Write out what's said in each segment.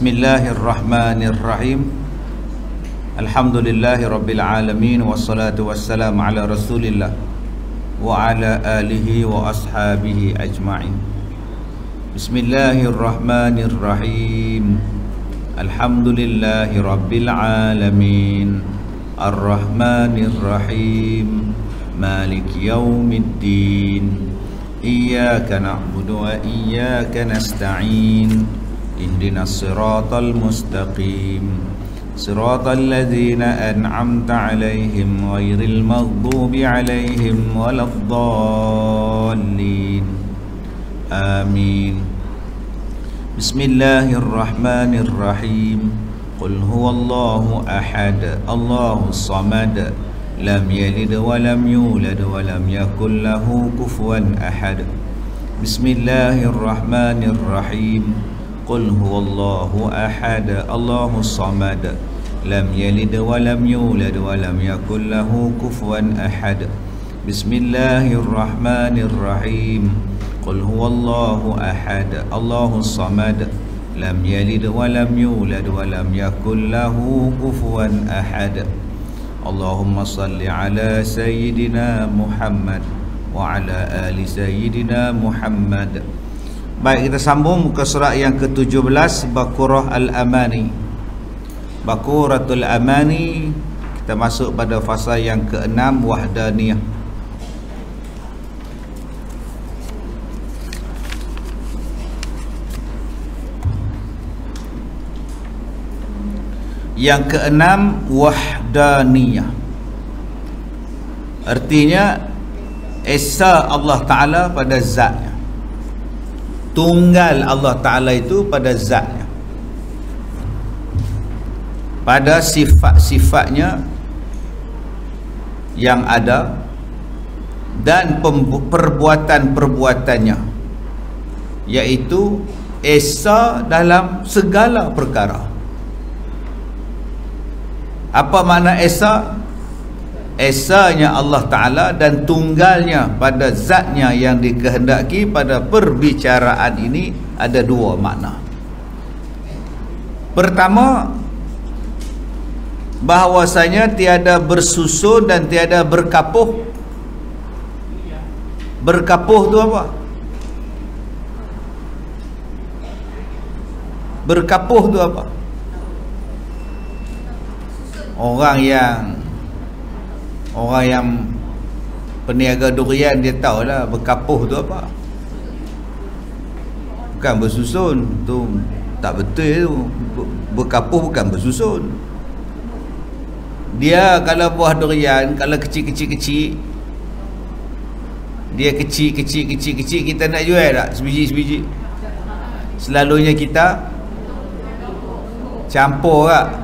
Bismillahirrahmanirrahim. Alhamdulillahi rabbil alamin, wassalatu wassalamu ala rasulillah wa ala alihi wa ashabihi ajma'in. Bismillahirrahmanirrahim. Alhamdulillahi rabbil alamin, arrahmanirrahim, maliki yaumiddin, iyyaka na'budu wa iyyaka nasta'in, ihdinas siratal mustaqim, siratal ladzina an'amta 'alaihim ghairil maghdubi 'alaihim waladdallin. Amin. Bismillahirrahmanirrahim. Qul huwallahu ahad, Allahus samad, lam yalid wa lam yulad wa lam yakul lahu kufuwan ahad. Bismillahirrahmanirrahim. Qul huwallahu ahad, Allahus samad, lam yalid wa lam yulad wa lam yakul lahu kufuwan ahad. Bismillahirrahmanirrahim. Qul huwallahu ahad, Allahus samad, lam yalid wa lam yulad wa lam yakul lahu kufuwan ahad. Allahumma salli ala sayyidina Muhammad wa ala ali sayyidina Muhammad. Baik, kita sambung muka surat yang ke-17, Baqarah Al-Amani. Baqaratul Amani. Kita masuk pada fasa yang ke-6, Wahdaniyah. Yang ke-6, Wahdaniyah. Artinya esa Allah Ta'ala pada zatnya, tunggal Allah Ta'ala itu pada zatnya, pada sifat-sifatnya yang ada dan perbuatan-perbuatannya, iaitu esa dalam segala perkara. Apa makna esa? Esanya Allah Ta'ala dan tunggalnya pada zatnya yang dikehendaki pada perbicaraan ini ada dua makna. Pertama, bahwasanya tiada bersusun dan tiada berkapuh. Berkapuh tu apa? Berkapuh tu apa? Orang yang peniaga durian dia tahulah berkapuh tu apa. Bukan bersusun, tu tak betul tu. Berkapuh bukan bersusun. Dia kalau buah durian, kalau kecil-kecil, dia kecil, kita nak jual tak sebiji-sebiji? Selalunya kita campur tak?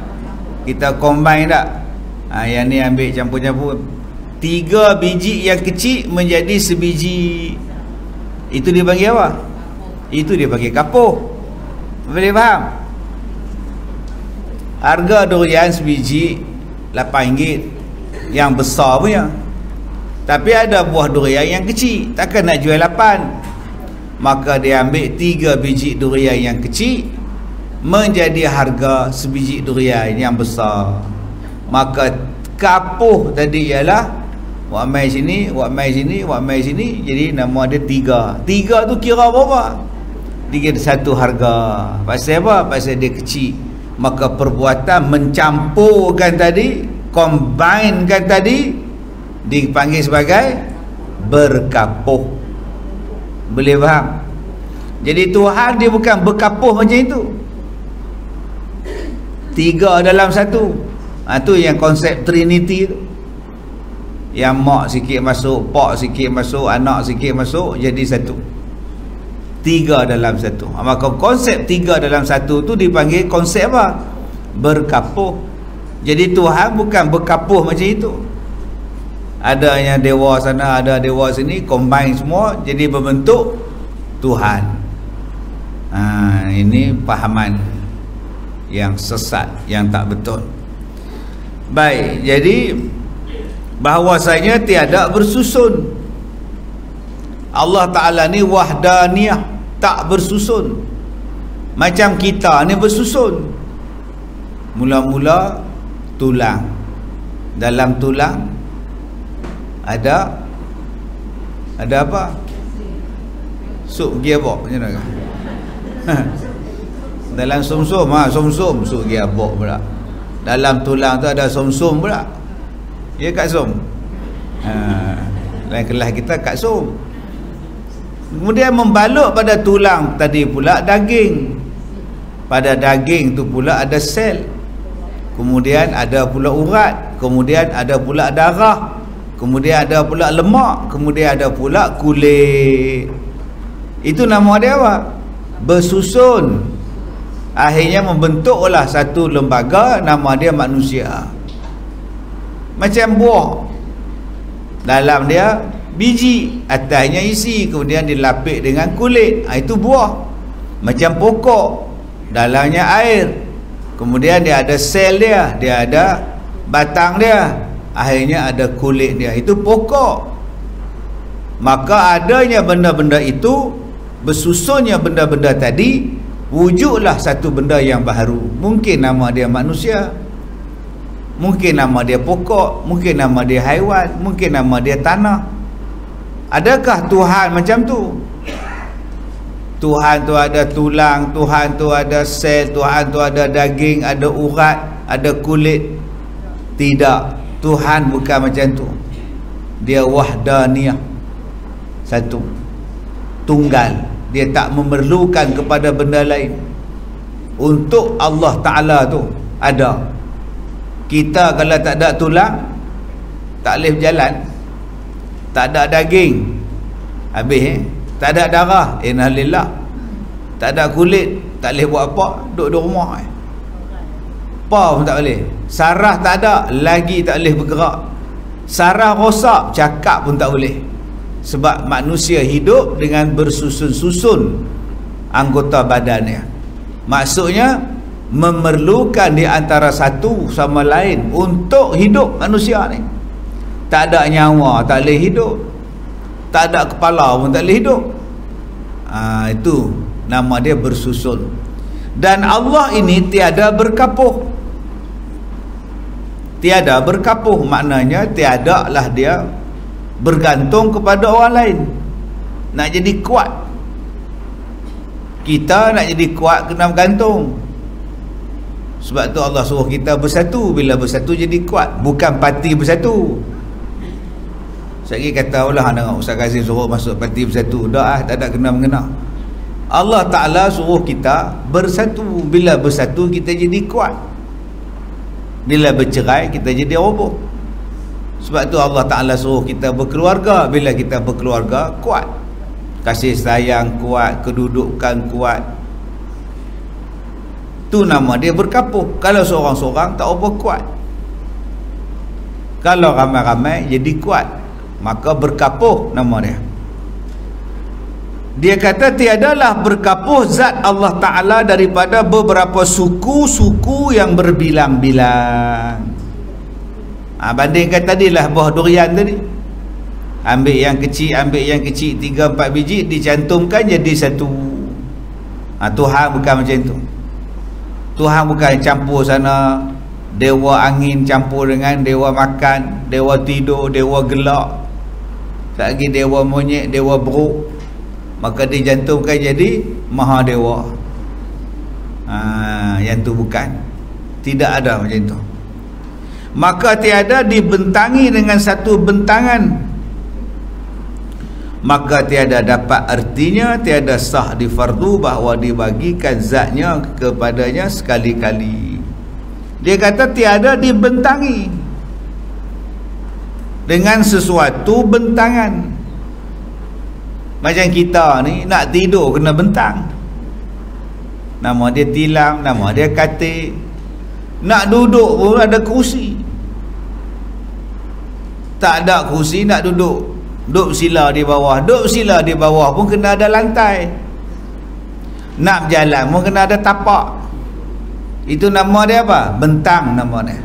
Kita combine tak? Yang ni ambil campur-campur, 3 biji yang kecil menjadi sebiji. Itu dia panggil apa? Itu dia panggil kapuh. Boleh faham? Harga durian sebiji RM8, yang besar punya. Tapi ada buah durian yang kecil, takkan nak jual 8. Maka dia ambil 3 biji durian yang kecil menjadi harga sebiji durian yang besar. Maka kapuh tadi ialah wak mai sini, wak mai sini, wak mai sini, jadi nama dia 3. 3 tu kira berapa? 3 satu harga. Pasal apa? Pasal dia kecil. Maka perbuatan mencampurkan tadi, combinekan tadi, dipanggil sebagai berkapuh. Boleh faham? Jadi Tuhan dia bukan berkapuh macam itu. 3 dalam 1. Tu yang konsep Trinity tu. Yang mak sikit masuk, pak sikit masuk, anak sikit masuk, jadi 1. 3 dalam 1. Maka konsep 3 dalam 1 tu dipanggil konsep apa? Berkapuh. Jadi Tuhan bukan berkapuh macam itu. Ada yang dewa sana, ada dewa sini, combine semua jadi berbentuk Tuhan. Ini pahaman yang sesat, yang tak betul. Baik, jadi bahwasanya tiada bersusun. Allah Ta'ala ni wahdaniyah, tak bersusun. Macam kita ni bersusun. Mula-mula tulang. Dalam tulang ada apa? Sup gearbox macam mana? Dalam sumsum, sumsum sup gearbox pula. Dalam tulang tu ada sumsum pula. Ya Kak Som? Lain kelas kita Kak Som. Kemudian membalut pada tulang tadi pula daging. Pada daging tu pula ada sel. Kemudian ada pula urat. Kemudian ada pula darah. Kemudian ada pula lemak. Kemudian ada pula kulit. Itu nama dia apa? Bersusun. Akhirnya membentuklah satu lembaga, nama dia manusia. Macam buah. Dalam dia biji, atasnya isi, kemudian dilapik dengan kulit. Itu buah. Macam pokok, dalamnya air, kemudian dia ada sel dia, dia ada batang dia, akhirnya ada kulit dia. Itu pokok. Maka adanya benda-benda itu, bersusunnya benda-benda tadi, wujudlah satu benda yang baru. Mungkin nama dia manusia, mungkin nama dia pokok, mungkin nama dia haiwan, mungkin nama dia tanah. Adakah Tuhan macam tu? Tuhan tu ada tulang, Tuhan tu ada sel, Tuhan tu ada daging, ada urat, ada kulit? Tidak. Tuhan bukan macam tu. Dia wahdaniyah, satu, tunggal. Dia tak memerlukan kepada benda lain. Untuk Allah Ta'ala tu ada. Kita kalau tak ada tulang, tak boleh berjalan. Tak ada daging, habis tak ada darah, innalillah. Tak ada kulit, tak boleh buat apa, duduk di rumah apa pun tak boleh. Saraf tak ada, lagi tak boleh bergerak. Saraf rosak, cakap pun tak boleh. Sebab manusia hidup dengan bersusun-susun anggota badannya. Maksudnya memerlukan di antara satu sama lain untuk hidup manusia ni. Tak ada nyawa tak boleh hidup, tak ada kepala pun tak boleh hidup. Itu nama dia bersusun. Dan Allah ini tiada berkapuh. Tiada berkapuh maknanya tiada lah dia bergantung kepada orang lain. Nak jadi kuat, kita nak jadi kuat kena bergantung. Sebab tu Allah suruh kita bersatu. Bila bersatu jadi kuat, bukan parti bersatu. Sekali kata Allah dengan Ustaz Kazim suruh masuk parti bersatu, dah tak ada kena-mengena. Allah Ta'ala suruh kita bersatu. Bila bersatu kita jadi kuat, bila bercerai kita jadi roboh. Sebab tu Allah Ta'ala suruh kita berkeluarga. Bila kita berkeluarga, kuat. Kasih sayang kuat, kedudukan kuat. Tu nama dia berkapuh. Kalau seorang-seorang tak apa kuat. Kalau ramai-ramai jadi kuat, maka berkapuh nama dia. Dia kata tiadalah berkapuh zat Allah Ta'ala daripada beberapa suku-suku yang berbilang-bilang. Bandingkan tadilah buah durian tadi. Ambil yang kecil, 3-4 biji, dicantumkan jadi satu. Tuhan bukan macam tu. Tuhan bukan campur sana, dewa angin campur dengan dewa makan, dewa tidur, dewa gelak, lagi dewa monyet, dewa beruk, maka dicantumkan jadi Mahadewa. Yang tu bukan. Tidak ada macam tu. Maka tiada dibentangi dengan satu bentangan, maka tiada dapat artinya, tiada sah di fardu bahawa dibagikan zatnya kepadanya sekali-kali. Dia kata tiada dibentangi dengan sesuatu bentangan. Macam kita ni nak tidur kena bentang, nama dia tilam, nama dia katil. Nak duduk pun ada kerusi. Tak ada kerusi nak duduk, duduk sila di bawah. Duduk sila di bawah pun kena ada lantai. Nak berjalan pun kena ada tapak. Itu nama dia apa? Bentang nama dia.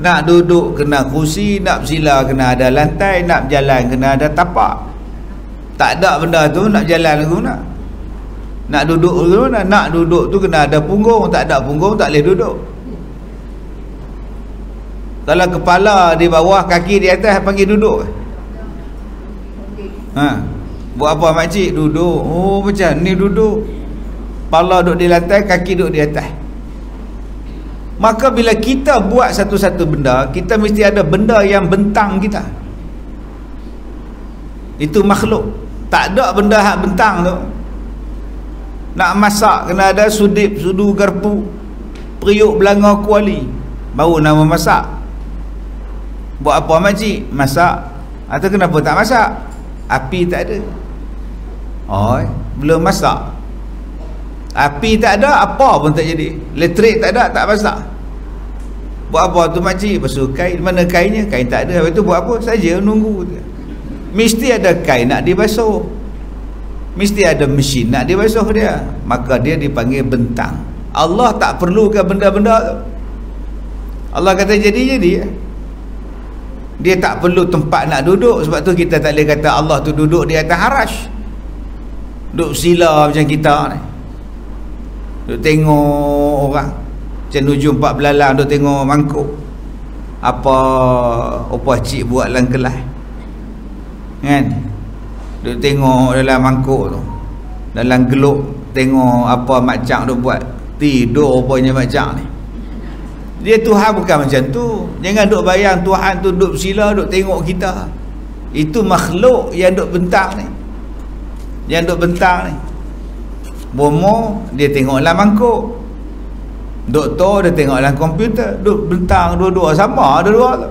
Nak duduk kena kerusi, nak bersila kena ada lantai, nak berjalan kena ada tapak. Tak ada benda tu nak berjalan lagu nak. Nak duduk tu mana? Nak duduk tu kena ada punggung, tak ada punggung tak boleh duduk. Kalau kepala di bawah, kaki di atas, panggil duduk. Buat apa makcik? Duduk. Oh macam ni duduk. Kepala duduk di lantai, kaki duduk di atas. Maka bila kita buat satu-satu benda, kita mesti ada benda yang bentang kita. Itu makhluk. Tak ada benda hak bentang tu. Nak masak kena ada sudip, sudu, garpu, periuk, belanga, kuali, baru nama masak. Buat apa makcik? Masak. Atau kenapa tak masak? Api tak ada. Oh, belum masak. Api tak ada, apa pun tak jadi. Elektrik tak ada, tak masak. Buat apa tu makcik? Basuh kain. Mana kainnya? Kain tak ada. Habis tu buat apa? Saja nunggu. Mesti ada kain nak dibasuh. Mesti ada mesin nak dibasuh dia. Maka dia dipanggil bentang. Allah tak perlukan benda-benda tu. Allah kata jadi-jadi. Dia tak perlu tempat nak duduk. Sebab tu kita tak boleh kata Allah tu duduk di atas arash. Duduk sila macam kita ni. Duduk tengok orang. Macam Nujum 4 belalang duduk tengok mangkuk. Apa cik buat dalam kelas. Kan? Duduk tengok dalam mangkuk tu. Dalam geluk. Tengok apa Mak Cak duk buat. Tidur rupanya Mak Cak ni. Dia Tuhan bukan macam tu. Jangan duk bayang Tuhan tu duk sila duk tengok kita. Itu makhluk yang duk bentang ni. Yang duk bentang ni. Bomo dia tengok dalam mangkuk. Doktor dia tengok dalam komputer. Duk bentang dua-dua sama dua-dua tu.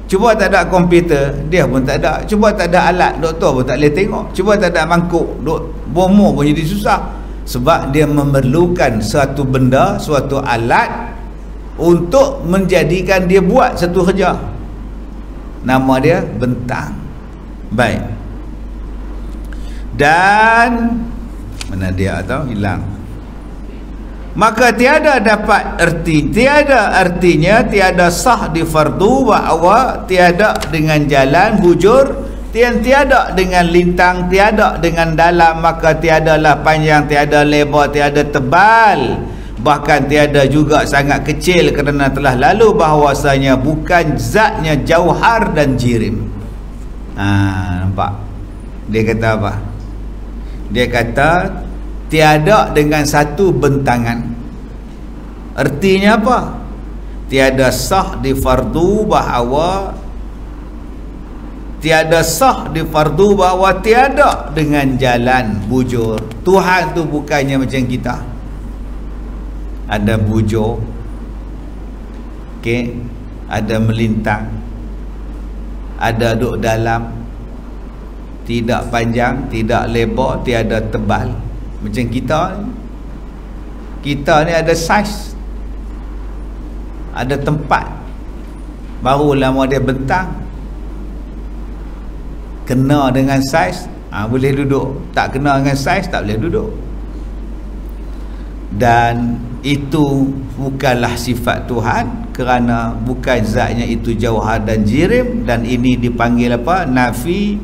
Cuba tak ada komputer, dia pun tak ada. Cuba tak ada alat, doktor pun tak boleh tengok. Cuba tak ada mangkuk, bomo pun jadi susah. Sebab dia memerlukan suatu benda, suatu alat untuk menjadikan dia buat satu kerja. Nama dia bentang. Baik. Dan mana dia tahu hilang. Maka tiada dapat tiada artinya tiada sah di fardu bahawa tiada dengan jalan bujur, tiada dengan lintang, tiada dengan dalam, maka tiadalah panjang, tiada lebar, tiada tebal, bahkan tiada juga sangat kecil, kerana telah lalu bahawasanya bukan zatnya jauhar dan jirim. Nampak? Dia kata apa? Dia kata tiada dengan satu bentangan. Artinya apa? Tiada sah di fardu bahawa tiada sah di fardu bahawa tiada dengan jalan bujur. Tuhan tu bukannya macam kita. Ada bujur. Okey, ada melintang. Ada duduk dalam. Tidak panjang, tidak lebar, tiada tebal. Macam kita ni. Kita ni ada saiz, ada tempat. Baru lama dia bentang. Kena dengan saiz, boleh duduk. Tak kena dengan saiz, tak boleh duduk. Dan itu bukanlah sifat Tuhan, kerana bukan zatnya itu jauhar dan jirim. Dan ini dipanggil apa? Nafi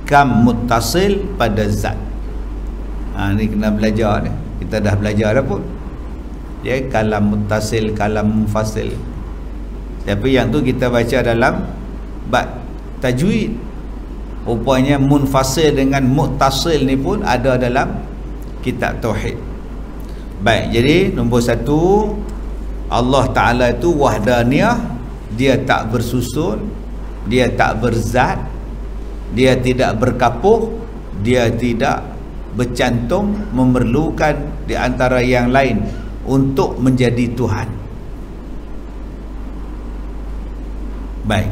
kam muttasil pada zat. Ni kena belajar ni. Kita dah belajar dah pun. Ya, kalam muttasil, kalam munfasil. Tapi yang tu kita baca dalam bab tajwid. Rupanya munfasil dengan muttasil ni pun ada dalam kitab tauhid. Baik, jadi nombor 1, Allah Ta'ala itu wahdaniyah. Dia tak bersusun, dia tak berzat, dia tidak berkapuh, dia tidak bercantum, memerlukan di antara yang lain untuk menjadi Tuhan. Baik.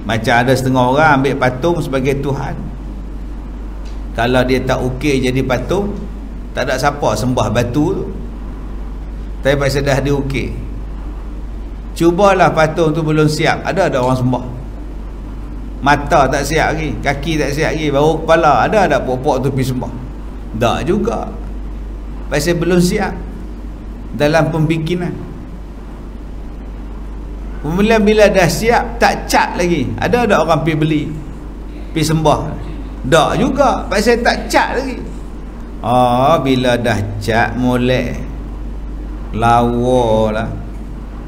Macam ada setengah orang ambil patung sebagai Tuhan. Kalau dia tak okey jadi patung, tak ada siapa sembah batu tu. Tapi pasal dah dia okey, cubalah patung tu belum siap, ada orang sembah. Mata tak siap lagi, kaki tak siap lagi, baru kepala, ada pokok tu pergi sembah. Tak juga. Pasal belum siap dalam pembikinan. Kemudian bila dah siap, tak cat lagi, ada orang pergi beli, pergi sembah. Tak juga, pasal tak cat lagi. Bila dah cat molek lawa lah,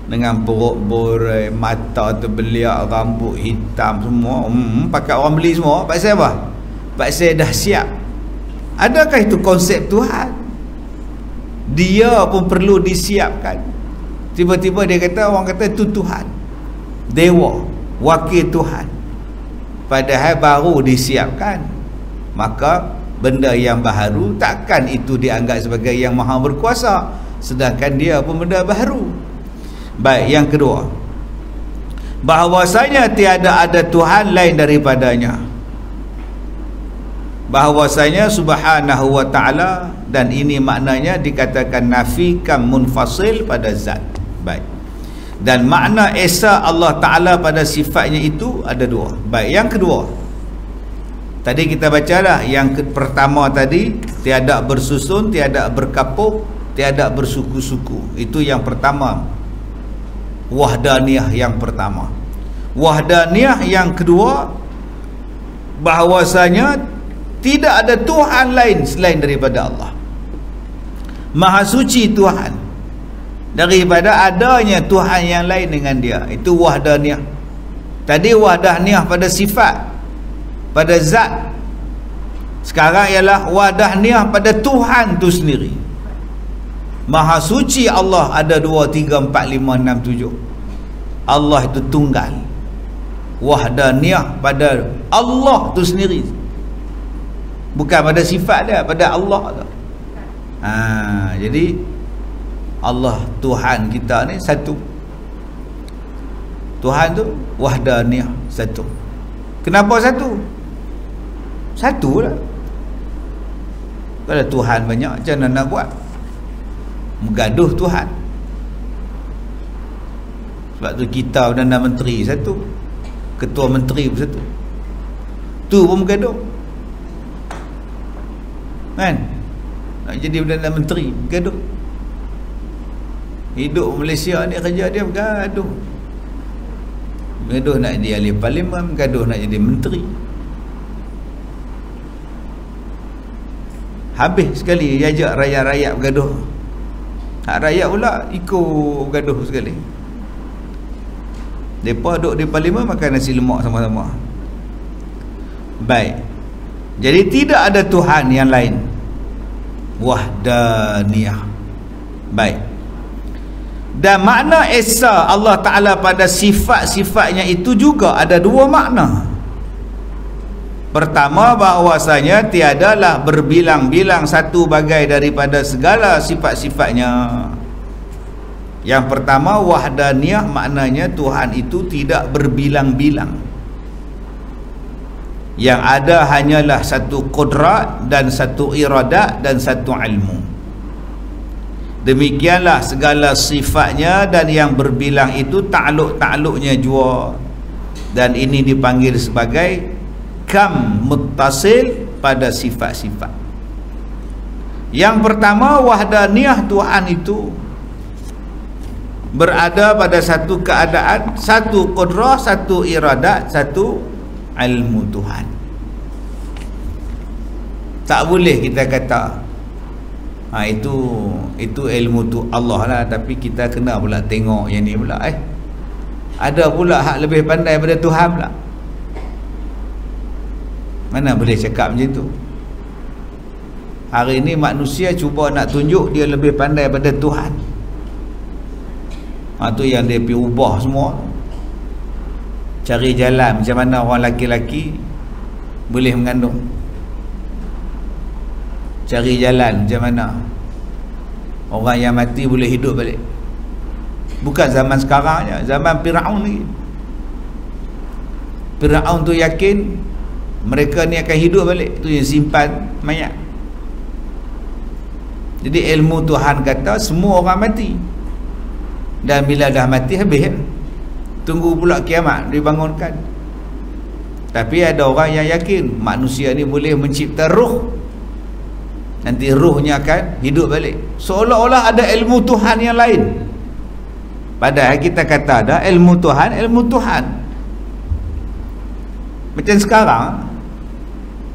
dengan perut borai, mata terbeliak, rambut hitam semua, pakai orang beli semua. Pasal apa? Pasal dah siap. Adakah itu konsep Tuhan? Dia pun perlu disiapkan. Tiba-tiba dia kata, orang kata itu Tuhan, dewa, wakil Tuhan, padahal baru disiapkan. Maka benda yang baharu takkan itu dianggap sebagai yang maha berkuasa, sedangkan dia pun benda baharu. Baik, yang kedua, bahawasanya tiada ada Tuhan lain daripadanya, bahawasanya subhanahu wa ta'ala, dan ini maknanya dikatakan nafi kam munfasil pada zat. Baik, dan makna esa Allah Ta'ala pada sifatnya itu ada dua. Baik, yang kedua, tadi kita baca dah. Yang pertama tadi, tiada bersusun, tiada berkapuk, tiada bersuku-suku. Itu yang pertama, wahdaniyah yang pertama. Wahdaniyah yang kedua, bahawasanya tidak ada Tuhan lain selain daripada Allah. Maha suci Tuhan daripada adanya Tuhan yang lain dengan dia. Itu wahdaniyah. Tadi wahdaniyah pada sifat, pada zat. Sekarang ialah wahdaniyah pada Tuhan tu sendiri. Maha suci Allah ada 2, 3, 4, 5, 6, 7. Allah itu tunggal. Wahdaniyah pada Allah tu sendiri, bukan pada sifat dia, pada Allah tu. Jadi Allah Tuhan kita ni satu. Tuhan tu wahdaniyah, satu. Kenapa satu? Satulah. Kalau Tuhan banyak, macam mana nak buat? Menggaduh Tuhan. Sebab tu kita Perdana Menteri satu, Ketua Menteri pun satu, tu pun bergaduh kan? Nak jadi Perdana Menteri bergaduh. Hidup Malaysia ni kerja dia bergaduh. Bergaduh nak jadi ahli parlimen, bergaduh nak jadi menteri. Habis sekali dia ajak rakyat-rakyat bergaduh. Hak rakyat pula ikut bergaduh sekali. Mereka duduk di parlimen makan nasi lemak sama-sama. Baik, jadi tidak ada Tuhan yang lain. Wahdaniyah. Baik. Dan makna esa Allah Ta'ala pada sifat-sifatnya itu juga ada dua makna. Pertama, bahawasanya tiadalah berbilang-bilang satu bagai daripada segala sifat-sifatnya. Yang pertama, wahdaniyah maknanya Tuhan itu tidak berbilang-bilang. Yang ada hanyalah satu qudrat dan satu iradat dan satu ilmu. Demikianlah segala sifatnya, dan yang berbilang itu takluk-takluknya jua. Dan ini dipanggil sebagai kam muttasil pada sifat-sifat. Yang pertama, wahdaniyah Tuhan itu berada pada satu keadaan, satu qudrah, satu iradat, satu ilmu Tuhan. Tak boleh kita kata itu ilmu tu Allah lah, tapi kita kena pula tengok yang ni pula ada pula hak lebih pandai pada Tuhan pula. Mana boleh cakap macam tu? Hari ni manusia cuba nak tunjuk dia lebih pandai pada Tuhan. Tu yang dia pergi ubah semua. Cari jalan macam mana orang laki-laki boleh mengandung. Cari jalan macam mana orang yang mati boleh hidup balik. Bukan zaman sekarang je, zaman Firaun lagi. Firaun tu yakin mereka ni akan hidup balik, tu yang simpan mayat. Jadi ilmu Tuhan kata semua orang mati, dan bila dah mati habis, tunggu pula kiamat dibangunkan. Tapi ada orang yang yakin manusia ni boleh mencipta roh, nanti rohnya akan hidup balik. Seolah-olah ada ilmu Tuhan yang lain, padahal kita kata ada ilmu Tuhan. Macam sekarang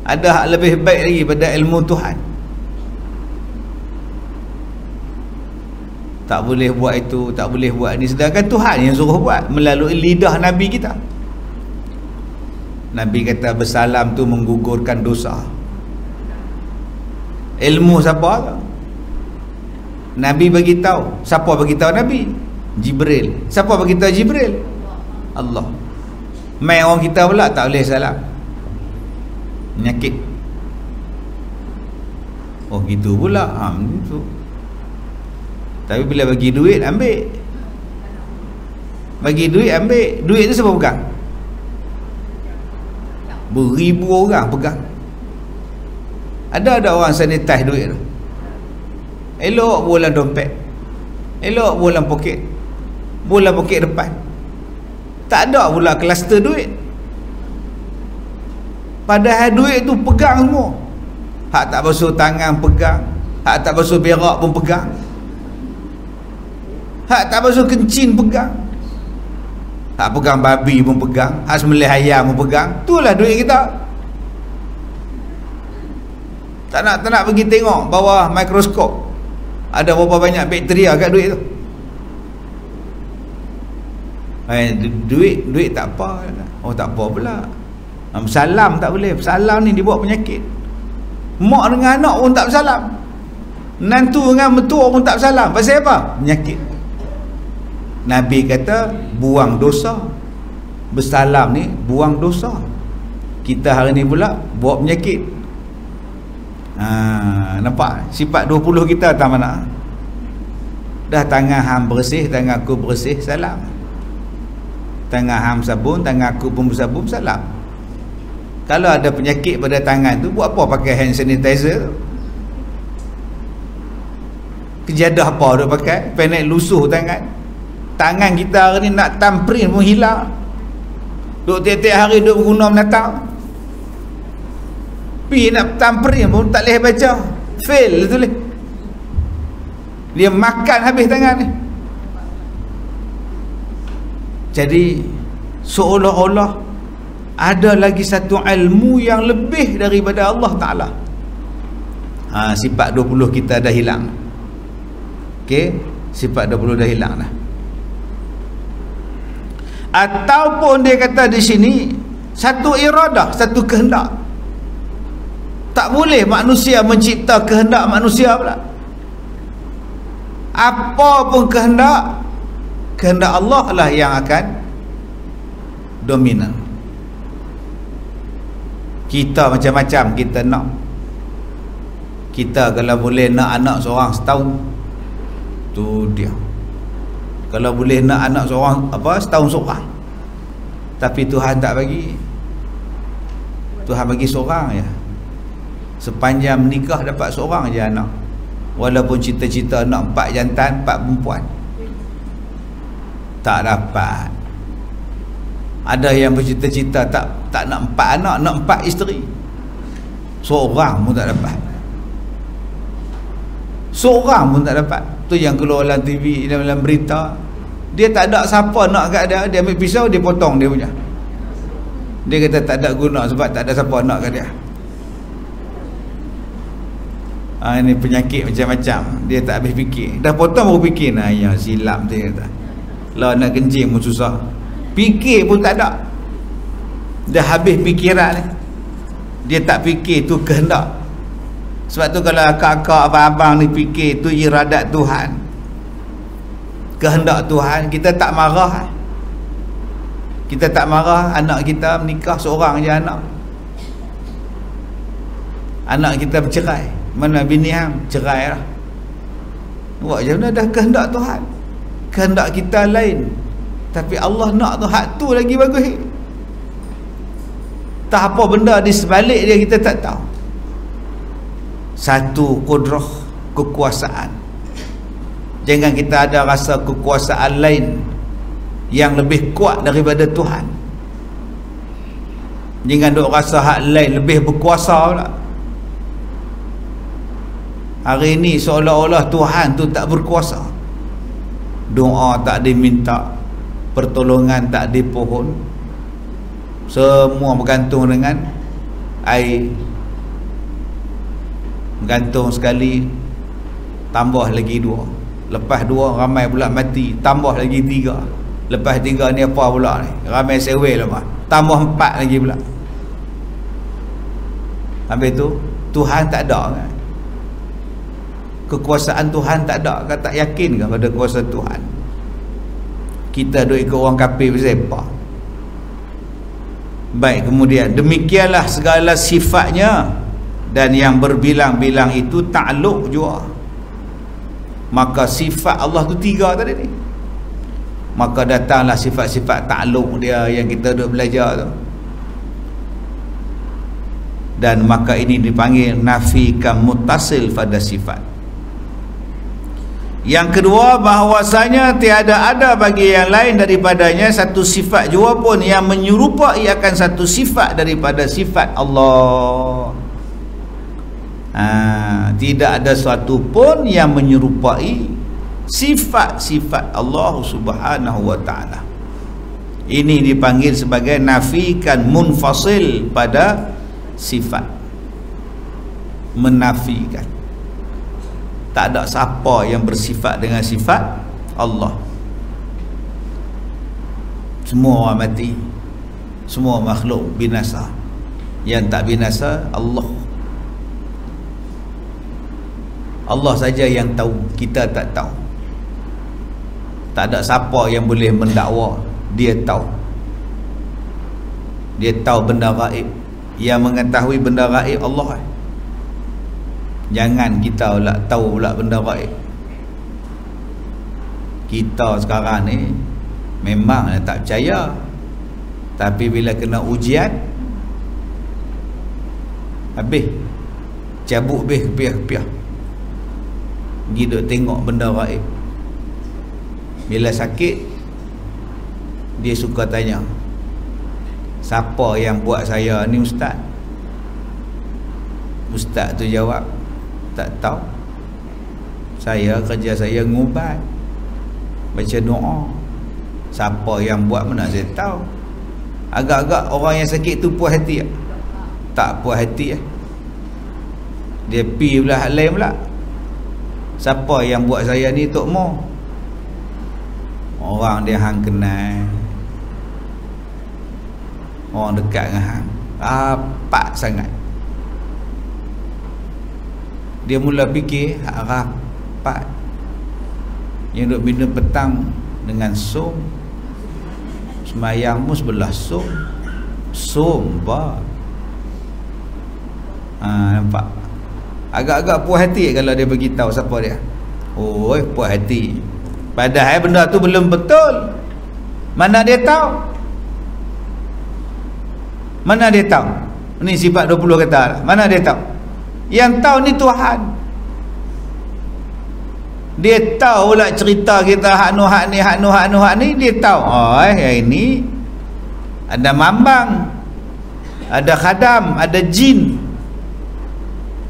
ada hak lebih baik lagi pada ilmu Tuhan. tak boleh buat itu, tak boleh buat ni, sedangkan Tuhan yang suruh buat melalui lidah Nabi kita. Nabi kata bersalam tu menggugurkan dosa. Ilmu siapa? Nabi bagi tahu. Siapa bagi tahu Nabi? Jibril. Siapa bagi tahu Jibril? Allah. Mai orang kita pula tak boleh salam. Penyakit. Oh gitu pula. Gitu. Tapi bila bagi duit ambil. Bagi duit ambil. Duit tu siapa pegang? Beribu orang pegang. Ada orang sanitize duit tu. Elok bolan dompet, elok bolan poket, bolan poket depan. Tak ada pula kluster duit. Padahal duit tu pegang semua. Hak tak basuh tangan pegang, hak tak basuh berak pun pegang, hak tak basuh kencing pegang, hak pegang babi pun pegang, hak sembelih ayam pun pegang. Itulah duit kita. Tak nak pergi tengok bawah mikroskop ada berapa banyak bakteria kat duit tu. Duit tak apa. Oh tak apa pula. Salam tak boleh. Salam ni dibawa penyakit. Mak dengan anak pun tak bersalam. Menantu dengan mertua pun tak bersalam. Pasal apa? Penyakit. Nabi kata buang dosa. Bersalam ni buang dosa. Kita hari ni pula bawa penyakit. Nampak sifat 20 kita tak mana. Dah tangan hang bersih, tangan aku bersih, salam. Tangan hang sabun, tangan aku pun bersabun, salam. Kalau ada penyakit pada tangan tu, buat apa pakai hand sanitizer tu? Kejadah apa dia pakai? Penek lusuh tangan. Tangan kita hari ni nak tamprin pun hilang. Duk tiap-tiap hari duk guna menatang. Nak tamprin pun tak boleh baca, fail tulis. Dia makan habis tangan ni. Jadi seolah-olah ada lagi satu ilmu yang lebih daripada Allah Ta'ala. Sifat 20 kita dah hilang. Okey, sifat 20 dah hilang dah. Ataupun dia kata di sini satu iradah, satu kehendak. Tak boleh manusia mencipta kehendak manusia pula. Apa pun kehendak Allah lah yang akan dominan. Kita macam-macam kita nak. Kita kalau boleh nak anak seorang setahun, tu dia. Kalau boleh nak anak seorang setahun seorang. Tapi Tuhan tak bagi. Tuhan bagi seorang je. Sepanjang menikah dapat seorang je anak. Walaupun cita-cita nak 4 jantan, 4 perempuan, tak dapat. Ada yang bercita-cita tak nak 4 anak, nak 4 isteri. Seorang pun tak dapat. Seorang pun tak dapat. Tu yang keluar dalam TV, dalam berita. Dia tak ada siapa nak kat dia. Dia ambil pisau, dia potong dia punya. Dia kata tak ada guna sebab tak ada siapa nak kat dia. Ini penyakit macam-macam. Dia tak habis fikir. Dah potong baru fikir. Ya silap dia kata. Lah nak kencing pun susah. Fikir pun tak ada. Dah habis fikiran ni. Dia tak fikir tu kehendak. Sebab tu kalau akak-akak abang-abang ni fikir tu iradat Tuhan, kehendak Tuhan, kita tak marah. Kita tak marah anak kita menikah seorang je anak. Anak kita bercerai. Mana bini hang cerai lah. Buat macam mana? Dah kehendak Tuhan. Kehendak kita lain. Tapi Allah nak tu hak tu lagi bagus. Tak apa benda di sebalik dia kita tak tahu. Satu kudrah, kekuasaan. Jangan kita ada rasa kekuasaan lain yang lebih kuat daripada Tuhan. Jangan duk rasa hak lain lebih berkuasa pula. Hari ini seolah-olah Tuhan tu tak berkuasa. Doa tak diminta, pertolongan tak dipohon. Semua bergantung dengan air. Bergantung sekali, tambah lagi 2. lepas 2 ramai pula mati, tambah lagi 3, lepas 3 ni apa pula ni, ramai sewel lah, tambah 4 lagi pula. Habis tu Tuhan tak ada kan? Kekuasaan Tuhan tak ada kan? Tak yakin ke pada kuasa Tuhan? Kita duk ikut orang kafir bersepa. Baik, kemudian demikianlah segala sifatnya, dan yang berbilang-bilang itu takluk juga. Maka sifat Allah tu 3 tadi ni. Maka datanglah sifat-sifat takluk dia yang kita duk belajar tu. Dan maka ini dipanggil nafikan muttasil pada sifat. Yang kedua, bahawasanya tiada ada bagi yang lain daripadanya satu sifat jua pun yang menyerupai akan satu sifat daripada sifat Allah. Tidak ada suatu pun yang menyerupai sifat-sifat Allah Subhanahu wa ta'ala. Ini dipanggil sebagai nafikan munfasil pada sifat. Menafikan. Tak ada siapa yang bersifat dengan sifat Allah. Semua orang mati, semua makhluk binasa. Yang tak binasa Allah. Allah saja yang tahu, kita tak tahu. Tak ada siapa yang boleh mendakwa dia tahu. Dia tahu benda gaib. Yang mengetahui benda gaib Allah. Jangan kita pula tahu pula benda gaib. Kita sekarang ni memang tak percaya, tapi bila kena ujian habis cabut habis kepiah-kepiah, pergi duk tengok benda gaib. Bila sakit dia suka tanya, siapa yang buat saya ni ustaz? Ustaz tu jawab, tak tahu. Saya kerja saya ngubat, baca doa. Siapa yang buat mana saya tahu. Agak-agak orang yang sakit tu puas hati tak? Tak puas hati Dia pi pula hal lain pula. Siapa yang buat saya ni Tok Mo? Orang dia hang kenal, orang dekat dengan hang rapat sangat. Dia mula fikir rapat yang duk bina petang dengan som, semayang mu sebelah som ba. Nampak agak-agak puas hati kalau dia bagi tahu siapa dia. Oh, puas hati. Padahal benda tu belum betul. Mana dia tahu? Mana dia tahu? Ni sifat 20 kata. Mana dia tahu? Yang tahu ni Tuhan. Dia tahu lah cerita kita hak ni dia tahu. Oh, ini ada mambang, ada khadam, ada jin.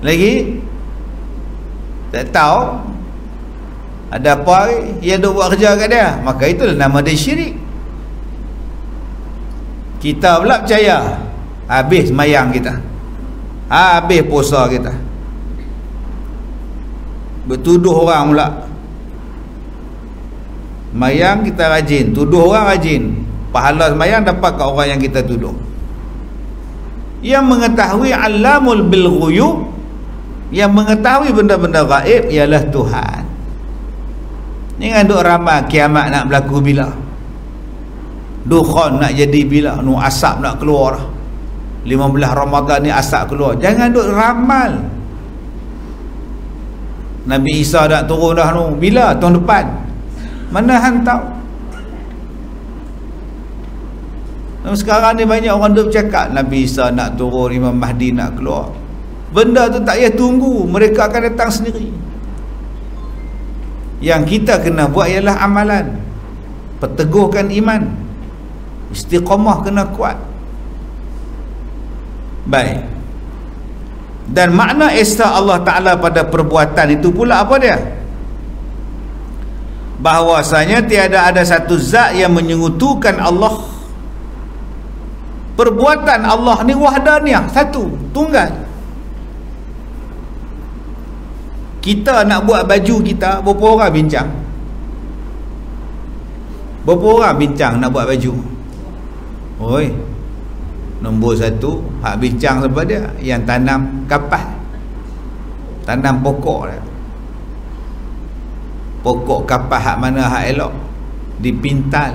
Lagi tak tahu ada apa yang duk buat kerja kat dia. Maka itulah nama dia syirik. Kita pula percaya, habis mayang kita, habis puasa kita, bertuduh orang pula. Mayang kita rajin, tuduh orang rajin, pahala semayang dapat kat orang yang kita tuduh. Yang mengetahui alamul bil ghuyub, yang mengetahui benda-benda gaib ialah Tuhan. Jangan duk ramal kiamat nak berlaku bila, dukhan nak jadi bila, nu asap nak keluar, 15 Ramadan ni asap keluar. Jangan duk ramal Nabi Isa dah turun dah nu bila, tahun depan. Mana hang tahu? Sekarang ni banyak orang duk cakap Nabi Isa nak turun, Imam Mahdi nak keluar. Benda tu tak payah tunggu, mereka akan datang sendiri. Yang kita kena buat ialah amalan, perteguhkan iman, istiqamah kena kuat. Baik. Dan makna esa Allah Ta'ala pada perbuatan itu pula apa dia? Bahawasanya tiada ada satu zat yang menyekutukan Allah. Perbuatan Allah ni wahdaniyah, satu, tunggal. Kita nak buat baju kita, berapa orang bincang? Berapa orang bincang nak buat baju? Oi, nombor satu hak bincang sebab dia yang tanam kapas, tanam pokok dia. Pokok kapas hak mana hak elok, dipintal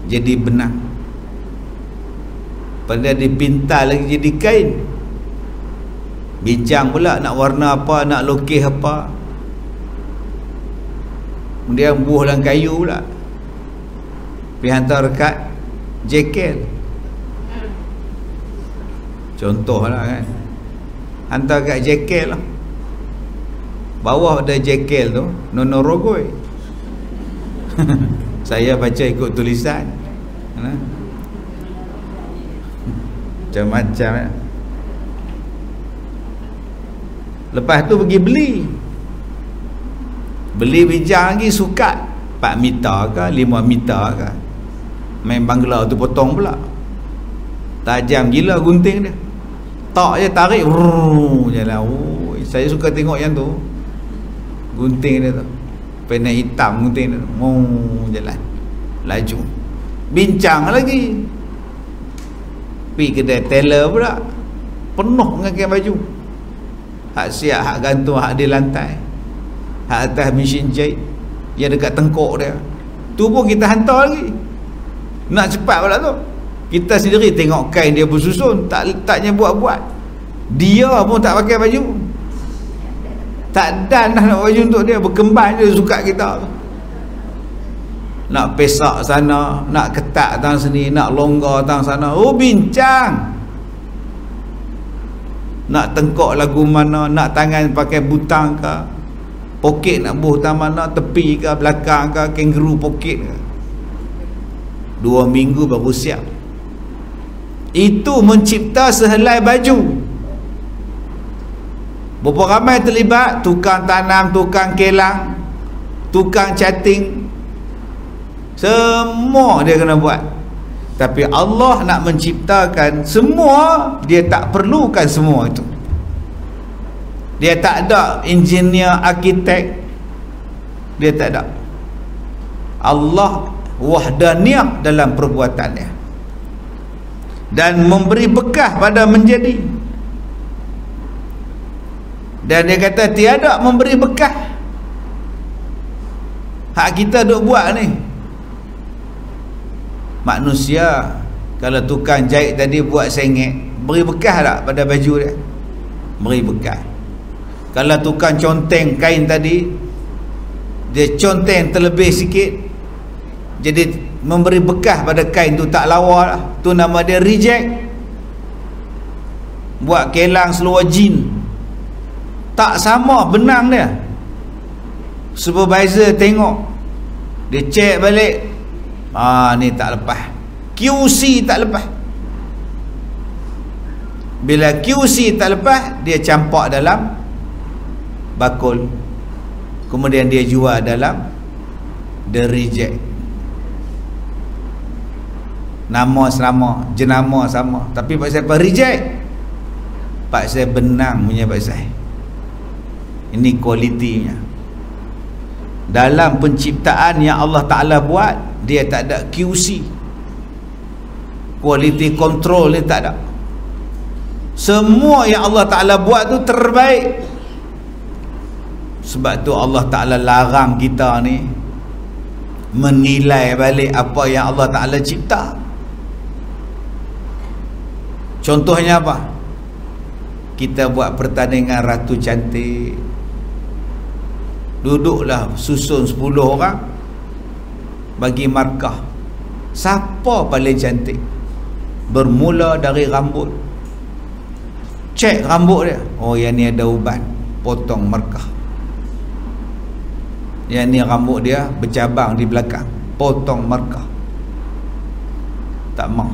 jadi benang, pada dipintal lagi jadi kain. Bincang pula nak warna apa, nak lukis apa, kemudian buah dalam kayu pula, pergi hantar dekat jekel. Contoh lah kan, hantar kat jekel lah. Bawah ada jekel tu Nono Rogoi. Saya baca ikut tulisan, macam-macam ya. Lepas tu pergi beli bijang lagi, sukat 4 meter ke 5 meter ke. Main bangla tu potong pula, tajam gila gunting dia, tak je tarik jalan. Saya suka tengok yang tu, gunting dia tu pena hitam, gunting dia jalan laju. Bincang lagi, pergi kedai tailor pula, penuh dengan kain baju, hak siap, hak gantung, hak di lantai, hak atas mesin jahit yang dekat tengkok dia tu pun kita hantar lagi. Nak cepat pula tu, kita sendiri tengok kain dia bersusun, taknya buat-buat, dia pun tak pakai baju, tak dan nak baju untuk dia, berkembang je suka kita. Nak pesak sana, nak ketat tang sini, nak longgar tang sana, bincang. Nak tengkok lagu mana, nak tangan pakai butang ke, poket nak buh tang mana, tepi ke, belakang ke, kangaroo poket ke. 2 minggu baru siap. Itu mencipta sehelai baju. Berapa ramai terlibat? Tukang tanam, tukang kelang, tukang cutting, semua dia kena buat. Tapi Allah nak menciptakan semua, dia tak perlukan semua itu. Dia tak ada engineer, arkitek, dia tak ada. Allah wahdaniyah dalam perbuatannya, dan memberi bekah pada menjadi. Dan dia kata tiada memberi bekah. Hak kita duk buat ni, manusia kalau tukang jahit tadi buat sengit, beri bekah tak pada baju dia? Beri bekah. Kalau tukang conteng kain tadi, dia conteng terlebih sikit, jadi memberi bekah pada kain tu, tak lawa lah. Tu nama dia reject. Buat kelang seluar jin, tak sama benang dia. Supervisor tengok, dia check balik, ni tak lepas, QC tak lepas. Bila QC tak lepas, dia campak dalam bakul, kemudian dia jual dalam the reject. Nama sama, jenama sama, tapi pasal apa reject? Pasal benang punya pasal. Ini kualitinya. Dalam penciptaan yang Allah Ta'ala buat, dia tak ada QC, quality control dia tak ada. Semua yang Allah Ta'ala buat tu terbaik. Sebab tu Allah Ta'ala larang kita ni menilai balik apa yang Allah Ta'ala cipta. Contohnya apa? Kita buat pertandingan ratu cantik, duduklah susun 10 orang, bagi markah siapa paling cantik. Bermula dari rambut, cek rambut dia, yang ni ada uban, potong markah. Yang ni rambut dia bercabang di belakang, potong markah. Tak mau.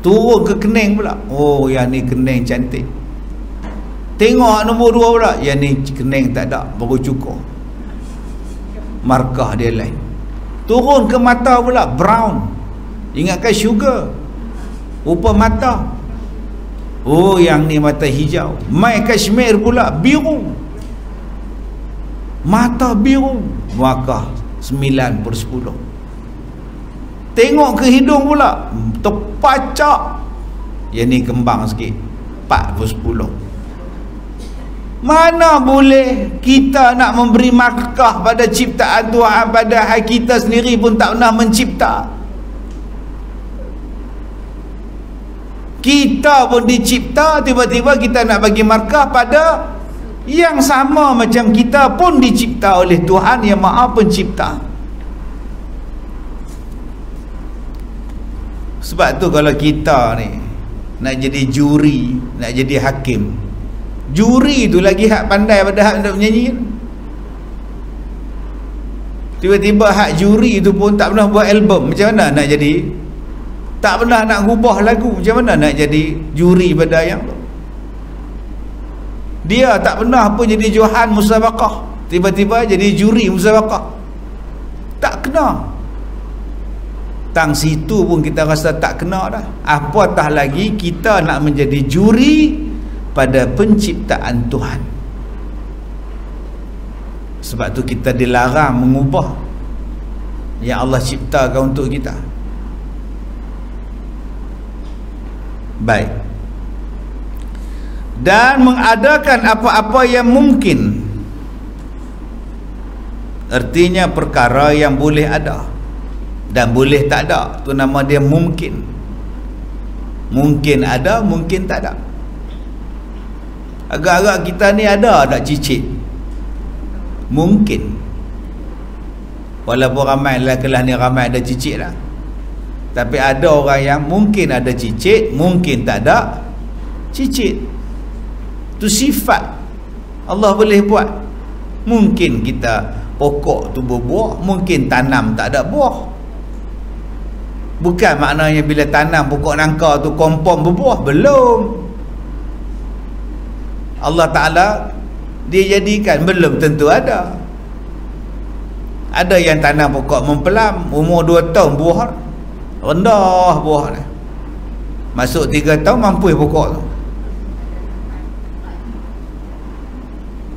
Turun ke kening pula, yang ni kening cantik. Tengok nombor 2 pula, yang ni kening tak ada, baru cukur, markah dia lain. Turun ke mata pula, brown, ingatkan sugar, rupa mata. Yang ni mata hijau. Mai Kashmir pula biru, Mata biru, maka 9/10. Tengok ke hidung pula, terpacak, yang ni kembang sikit, 4/10. Mana boleh kita nak memberi markah pada ciptaan Tuhan, padahal kita sendiri pun tak pernah mencipta. Kita pun dicipta, tiba-tiba kita nak bagi markah pada yang sama macam kita pun dicipta oleh Tuhan yang Maha Pencipta. Sebab tu kalau kita ni nak jadi juri, nak jadi hakim, juri tu lagi hak pandai pada hak nak menyanyi. Tiba-tiba hak juri tu pun tak pernah buat album, macam mana nak jadi? Tak pernah nak ubah lagu, macam mana nak jadi juri pada yang tu? Dia tak pernah pun jadi Johan musabaqah, tiba-tiba jadi juri musabaqah. Tak kena. Tang situ pun kita rasa tak kena dah. Apatah lagi kita nak menjadi juri pada penciptaan Tuhan. Sebab tu kita dilarang mengubah yang Allah ciptakan untuk kita. Baik. Dan mengadakan apa-apa yang mungkin, artinya perkara yang boleh ada dan boleh tak ada, tu nama dia mungkin. Mungkin ada, mungkin tak ada. Agak-agak kita ni ada tak cicit? Mungkin. Walaupun ramai lah kelas ni ramai ada cicit lah, tapi ada orang yang mungkin ada cicit, mungkin tak ada cicit. Tu sifat Allah boleh buat. Mungkin kita pokok tu berbuah, mungkin tanam tak ada buah. Bukan maknanya bila tanam pokok nangka tu kompon berbuah, belum. Allah Ta'ala dia jadikan, belum tentu ada. Ada yang tanam pokok mempelam, umur 2 tahun buah rendah buah ni. Masuk 3 tahun mampu pokok tu.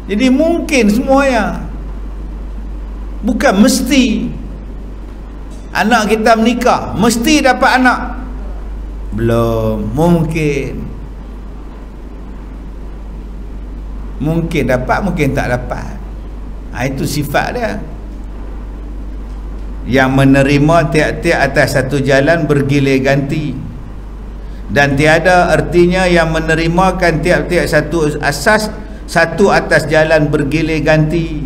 Jadi mungkin semuanya. Bukan mesti anak kita menikah mesti dapat anak. Belum, mungkin. Mungkin dapat, mungkin tak dapat. Itu sifat dia. Yang menerima tiap-tiap atas satu jalan bergilir ganti, dan tiada artinya yang menerimakan tiap-tiap satu asas satu atas jalan bergilir ganti.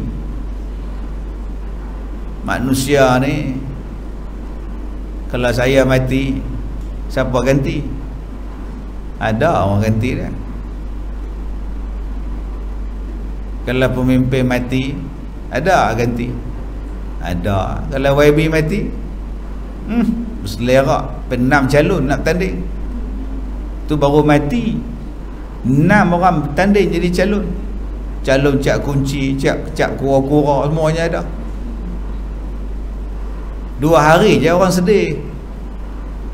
Manusia ni, kalau saya mati, siapa ganti? Ada orang ganti dia. Kalau pemimpin mati, ada ganti? Ada. Kalau YB mati, berselerak, 6 calon nak bertanding. Tu baru mati, 6 orang bertanding jadi calon. Calon cak kunci, cak kura-kura, semuanya ada. 2 hari je orang sedih.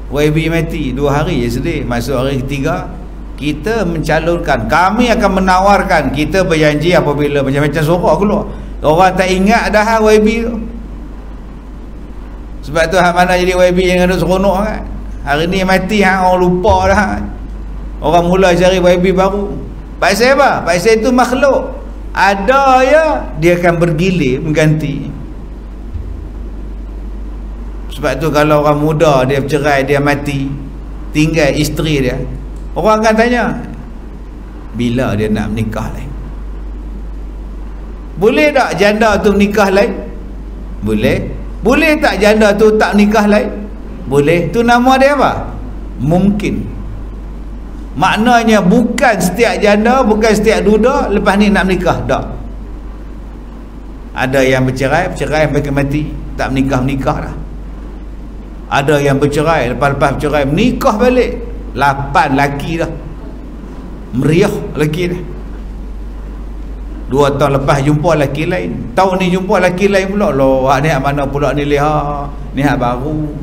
YB mati 2 hari je sedih. Masuk hari ketiga, kita mencalonkan, kami akan menawarkan, kita berjanji apabila macam-macam suara keluar, orang tak ingat dah YB tu. Sebab tu hak mana jadi YB yang ada seronok kan. Hari ni mati orang lupa dah. Orang mula cari YB baru. Pasal apa? Pasal itu makhluk. Ada ya, dia akan bergilir mengganti. Sebab tu kalau orang muda dia bercerai, dia mati, tinggal isteri dia, orang akan tanya, bila dia nak menikah lain? Boleh tak janda tu menikah lain? Boleh. Boleh tak janda tu tak nikah lain? Boleh. Tu nama dia apa? Mungkin. Maknanya bukan setiap janda, bukan setiap duda lepas ni nak menikah. Tak. Ada yang bercerai sampai ke mati, tak menikah dah. Ada yang bercerai, lepas-lepas bercerai menikah balik, 8 laki dah. Meriah laki dah. 2 tahun lepas jumpa laki lain, tahun ni jumpa laki lain pula. Loh, ni hak mana pula ni liha, ni hak baru.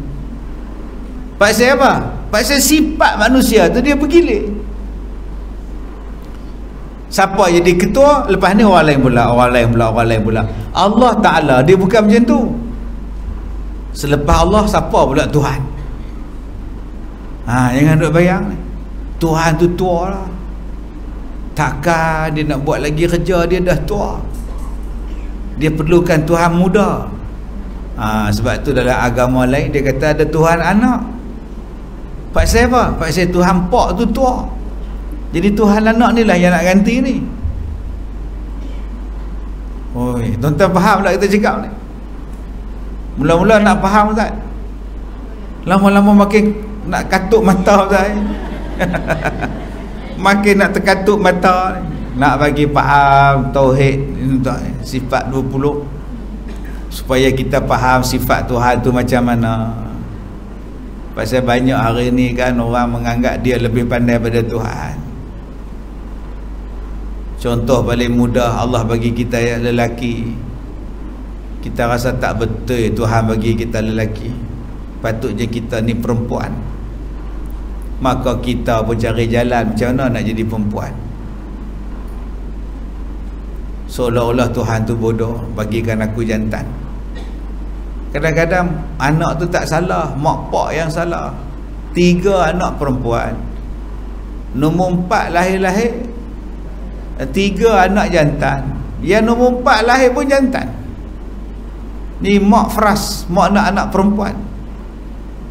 Pasal apa? Pasal sifat manusia tu dia bergilir. Siapa jadi ketua, lepas ni orang lain pula, orang lain pula. Allah Ta'ala dia bukan macam tu. Selepas Allah, siapa pula Tuhan? Jangan duk bayang ni. Tuhan tu tua lah. Takkan dia nak buat lagi kerja, dia dah tua. Dia perlukan Tuhan muda. Sebab tu dalam agama lain dia kata ada Tuhan anak. Pasal apa? Pasal Tuhan pak tu tua. Jadi Tuhan anak ni lah yang nak ganti ni. Oi, tuan-tuan faham tak kita cakap ni? Mula-mula nak faham tak? Lama-lama makin nak katuk mata tak? Makin nak terkatuk mata. Nak bagi faham tauhid sifat 20, supaya kita faham sifat Tuhan tu macam mana. Pasal banyak hari ni kan orang menganggap dia lebih pandai pada Tuhan. Contoh paling mudah, Allah bagi kita lelaki, kita rasa tak betul Tuhan bagi kita lelaki, patutnya kita ni perempuan. Maka kita pun cari jalan macam mana nak jadi perempuan. Seolah-olah Tuhan tu bodoh, bagikan aku jantan. Kadang-kadang anak tu tak salah, mak pak yang salah. 3 anak perempuan, nombor 4 lahir-lahir 3 anak jantan, yang nombor 4 lahir pun jantan. Ni mak fras, mak nak anak perempuan.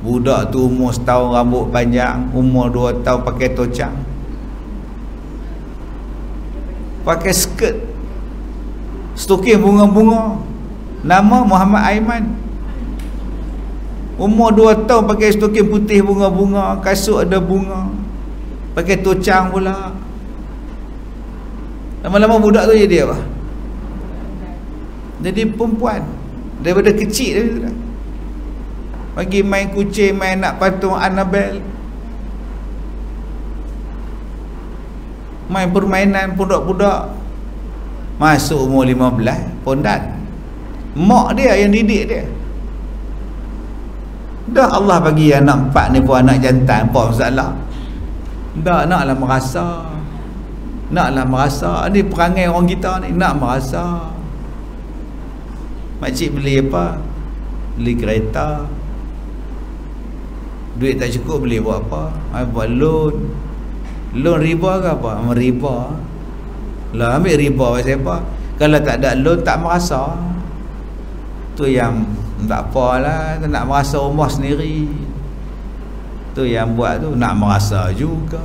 Budak tu umur setahun rambut panjang, umur 2 tahun pakai tocang, pakai skirt, stoking bunga-bunga, nama Muhammad Aiman. Umur 2 tahun pakai stoking putih bunga-bunga, kasut ada bunga, pakai tocang pula. Lama-lama budak tu jadi apa? Jadi perempuan daripada kecil dia. Bagi main kucing, main nak patung Annabelle, main permainan budak-budak. Masuk umur 15 pondan, mak dia yang didik dia. Dah Allah bagi anak 4 ni pun anak jantan, apa masalah? Dah naklah merasa. Ni perangai orang kita ni, nak merasa. Makcik beli apa? Beli kereta. Duit tak cukup beli buat apa? Buat loan. Loan riba ke apa? Riba lah, ambil riba pasal apa? Kalau tak ada loan tak merasa. Tu yang tak apalah, tak nak merasa rumah sendiri. Tu yang buat tu nak merasa juga.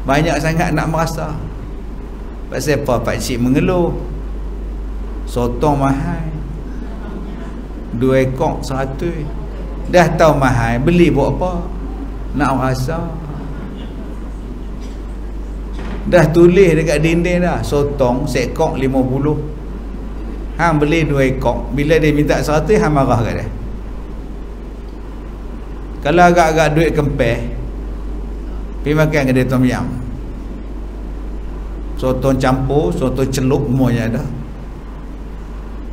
Banyak sangat nak merasa. Pasal apa? Pakcik mengeluh sotong mahal 2 ekor 100. Dah tahu mahal, beli buat apa? Nak merasa. Dah tulis dekat dinding dah, sotong seekor 50. Hang beli 2 ekor. Bila dia minta 100, hang marah kat dia. Kalau agak-agak duit kempeh, pergi makan kedai tom yam, sotong campur, sotong celup semuanya ada.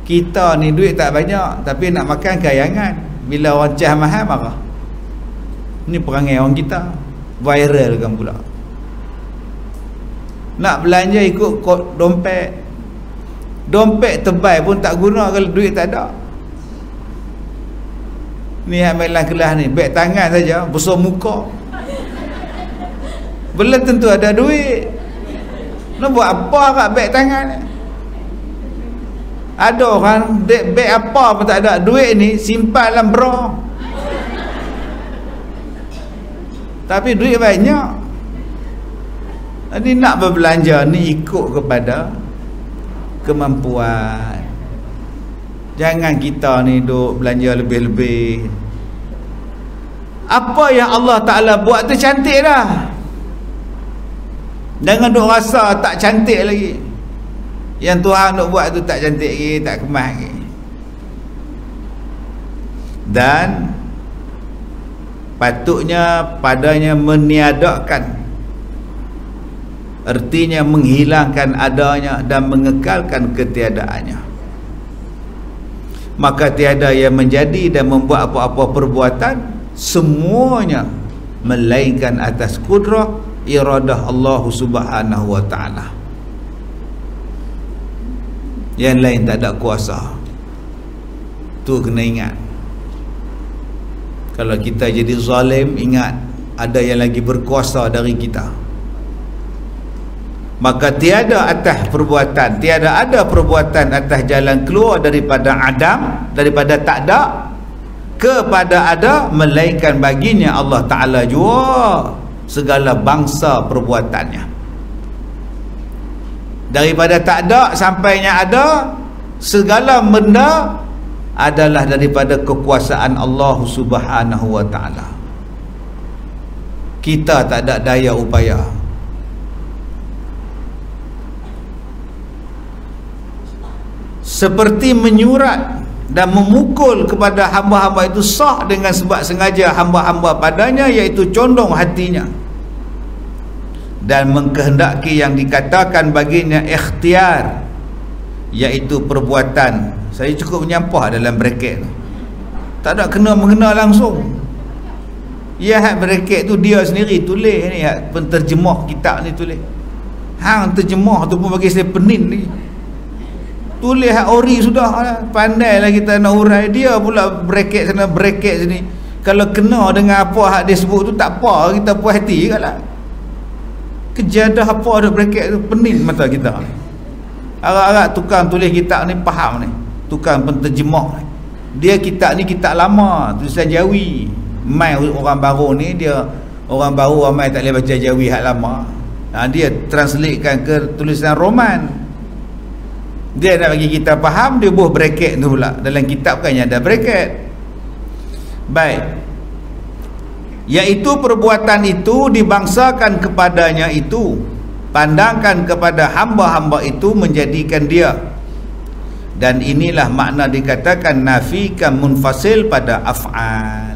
Kita ni duit tak banyak, tapi nak makan kayangan. Bila orang cah mahal, marah. Ni perangai orang kita, viral kan pula. Nak belanja ikut kod dompet. Dompet tebal pun tak guna kalau duit tak ada. Ni amalan kelas ni, beg tangan saja, besar muka. Belum tentu ada duit. Nak buat apa kat beg tangan ni? Ada orang beg apa pun tak ada, duit ni simpan dalam bra. Tapi duit banyak. Jadi nak berbelanja ni ikut kepada kemampuan. Jangan kita ni duk belanja lebih-lebih. Apa yang Allah Ta'ala buat tu cantik dah. Jangan duk rasa tak cantik lagi. Yang Tuhan nak buat tu tak cantik lagi, tak kemas lagi. Dan patutnya padanya meniadakan, artinya menghilangkan adanya dan mengekalkan ketiadaannya. Maka tiada yang menjadi dan membuat apa-apa perbuatan, semuanya melainkan atas kudrah iradah Allah Subhanahu wa ta'ala. Yang lain tak ada kuasa. Tu kena ingat. Kalau kita jadi zalim, ingat ada yang lagi berkuasa dari kita. Maka tiada atas perbuatan, tiada ada perbuatan atas jalan keluar daripada adam, daripada tak ada kepada ada, melainkan baginya Allah Ta'ala jua segala bangsa perbuatannya. Daripada tak ada sampainya ada, segala benda adalah daripada kekuasaan Allah Subhanahu wa ta'ala. Kita tak ada daya upaya. Seperti menyurat dan memukul kepada hamba-hamba itu sah dengan sebab sengaja hamba-hamba padanya, iaitu condong hatinya, dan mengkehendaki yang dikatakan baginya ikhtiar, iaitu perbuatan. Saya cukup menyampah dalam bracket tu, tak ada kena-mengena langsung. Ya, bracket tu dia sendiri tulis ni, penterjemah kitab ni tulis. Hang terjemah tu pun bagi saya penin ni. Tulis hak ori sudah lah. Pandailah kita nak urai. Dia pula bracket sana bracket sini. Kalau kena dengan apa hak dia sebut tu tak apa, kita puas hati je lah. Kejadah apa ada bracket tu, penin mata kita. Agak-agak tukang tulis kitab ni faham ni, tukang penterjemah ni. Dia kitab ni kitab lama, tulisan Jawi. Mai orang baru ni, dia orang baru ramai tak boleh baca Jawi hak lama. Dia translatekan ke tulisan Roman. Dia nak bagi kita faham, dia buat bracket tu pula. Dalam kitab kan ada bracket. Baik. Iaitu perbuatan itu dibangsakan kepadanya itu, pandangkan kepada hamba-hamba itu, menjadikan dia. Dan inilah makna dikatakan nafikan munfasil pada af'al.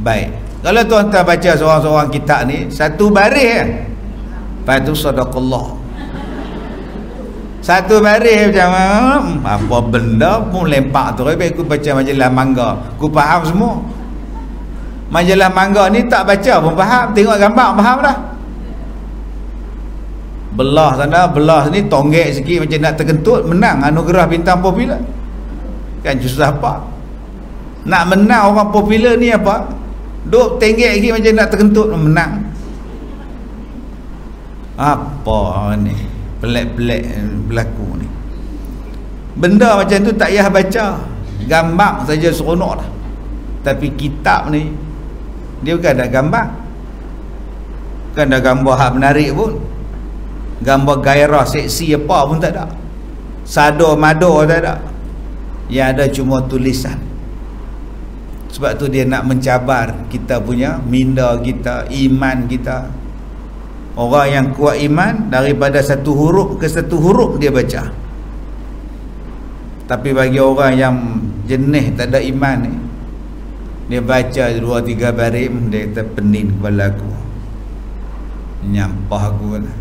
Baik. Kalau tuan-tuan baca seorang-seorang kitab ni, satu baris lepas tu sadaqallah. Satu baris macam apa benda pun lempak tu. Baik aku baca majalah Mangga, aku faham semua. Majalah Mangga ni tak baca pun faham, tengok gambar faham dah. Belah sana, belah sini, tonggek sikit macam nak terkentut, menang anugerah bintang popular. Kan susah apa? Nak menang orang popular ni apa? Duk tenggek sikit macam nak terkentut, menang. Apa ni? Pelik-pelik berlaku ni. Benda macam tu tak payah baca, gambar saja seronok dah. Tapi kitab ni dia bukan ada gambar, bukan ada gambar hak menarik pun, gambar gairah seksi apa pun tak ada, sado mado tak ada. Yang ada cuma tulisan. Sebab tu dia nak mencabar kita punya minda kita, iman kita. Orang yang kuat iman, daripada satu huruf ke satu huruf dia baca. Tapi bagi orang yang jenis tak ada iman ni, dia baca 2-3 baris, dia kata pening kepala aku, nyampah aku lah.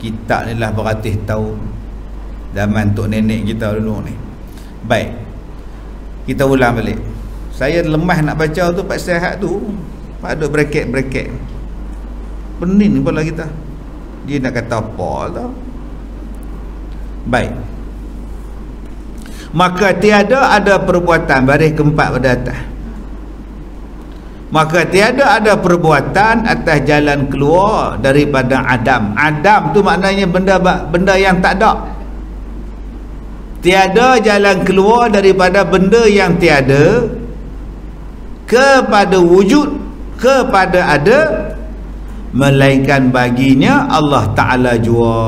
Kitab ni lah beratus tahun, zaman tok nenek kita dulu ni. Baik, kita ulang balik. Saya lemah nak baca tu pasal hak tu, ada bracket-bracket. Pening kepala kita. Dia nak kata apa tau. Baik. Maka tiada ada perbuatan, baris keempat pada atas. Maka tiada ada perbuatan atas jalan keluar daripada adam. Adam tu maknanya benda yang tak ada. Tiada jalan keluar daripada benda yang tiada kepada wujud, kepada ada, melainkan baginya Allah Ta'ala jua.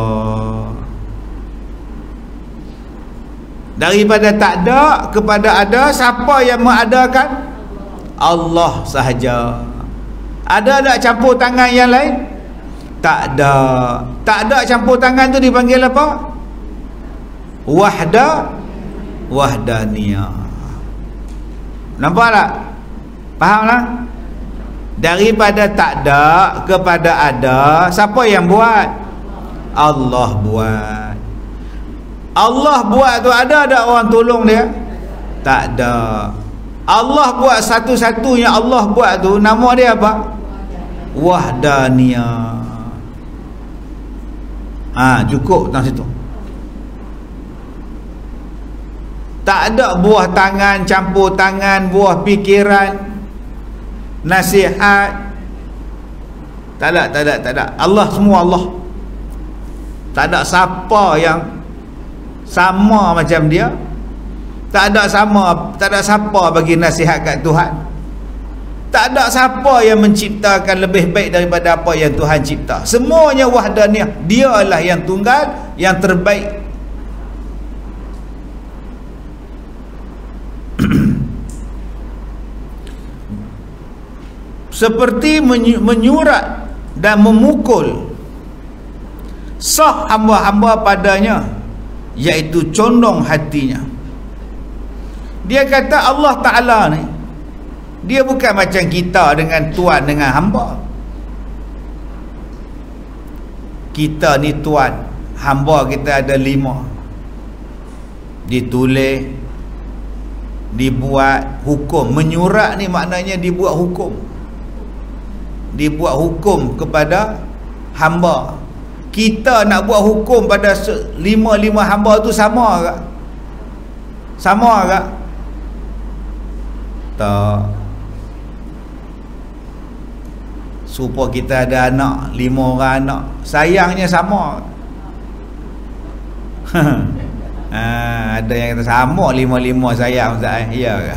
Daripada tak ada kepada ada, siapa yang mengadakan? Allah sahaja. Ada tak campur tangan yang lain? Tak ada. Tak ada campur tangan tu dipanggil apa? Wahdaniyah. Nampak tak? Faham lah? Daripada tak ada kepada ada, siapa yang buat? Allah buat. Allah buat tu ada tak orang tolong dia? Tak ada. Allah buat satu-satunya Allah buat tu, nama dia apa? wahdaniyah. Cukup tentang situ. Tak ada buah tangan, campur tangan, buah fikiran, nasihat. Tak ada. Allah semua Allah. Tak ada siapa yang sama macam dia. Tak ada siapa bagi nasihat kat Tuhan. Tak ada siapa yang menciptakan lebih baik daripada apa yang Tuhan cipta. Semuanya wahdaniyah. Dialah yang tunggal, yang terbaik. Seperti menyurat dan memukul sah hamba-hamba padanya, iaitu condong hatinya. Dia kata Allah Ta'ala ni, dia bukan macam kita dengan tuan dengan hamba. Kita ni tuan, hamba kita ada 5. Ditulis, dibuat hukum. Menyurat ni maknanya dibuat hukum. Dibuat hukum kepada hamba. Kita nak buat hukum pada 5 hamba tu sama ke? Sama ke? Tak. Supaya kita ada anak, 5 orang anak, sayangnya sama. Ada yang kata sama 5 sayang Ustaz. Ya ke?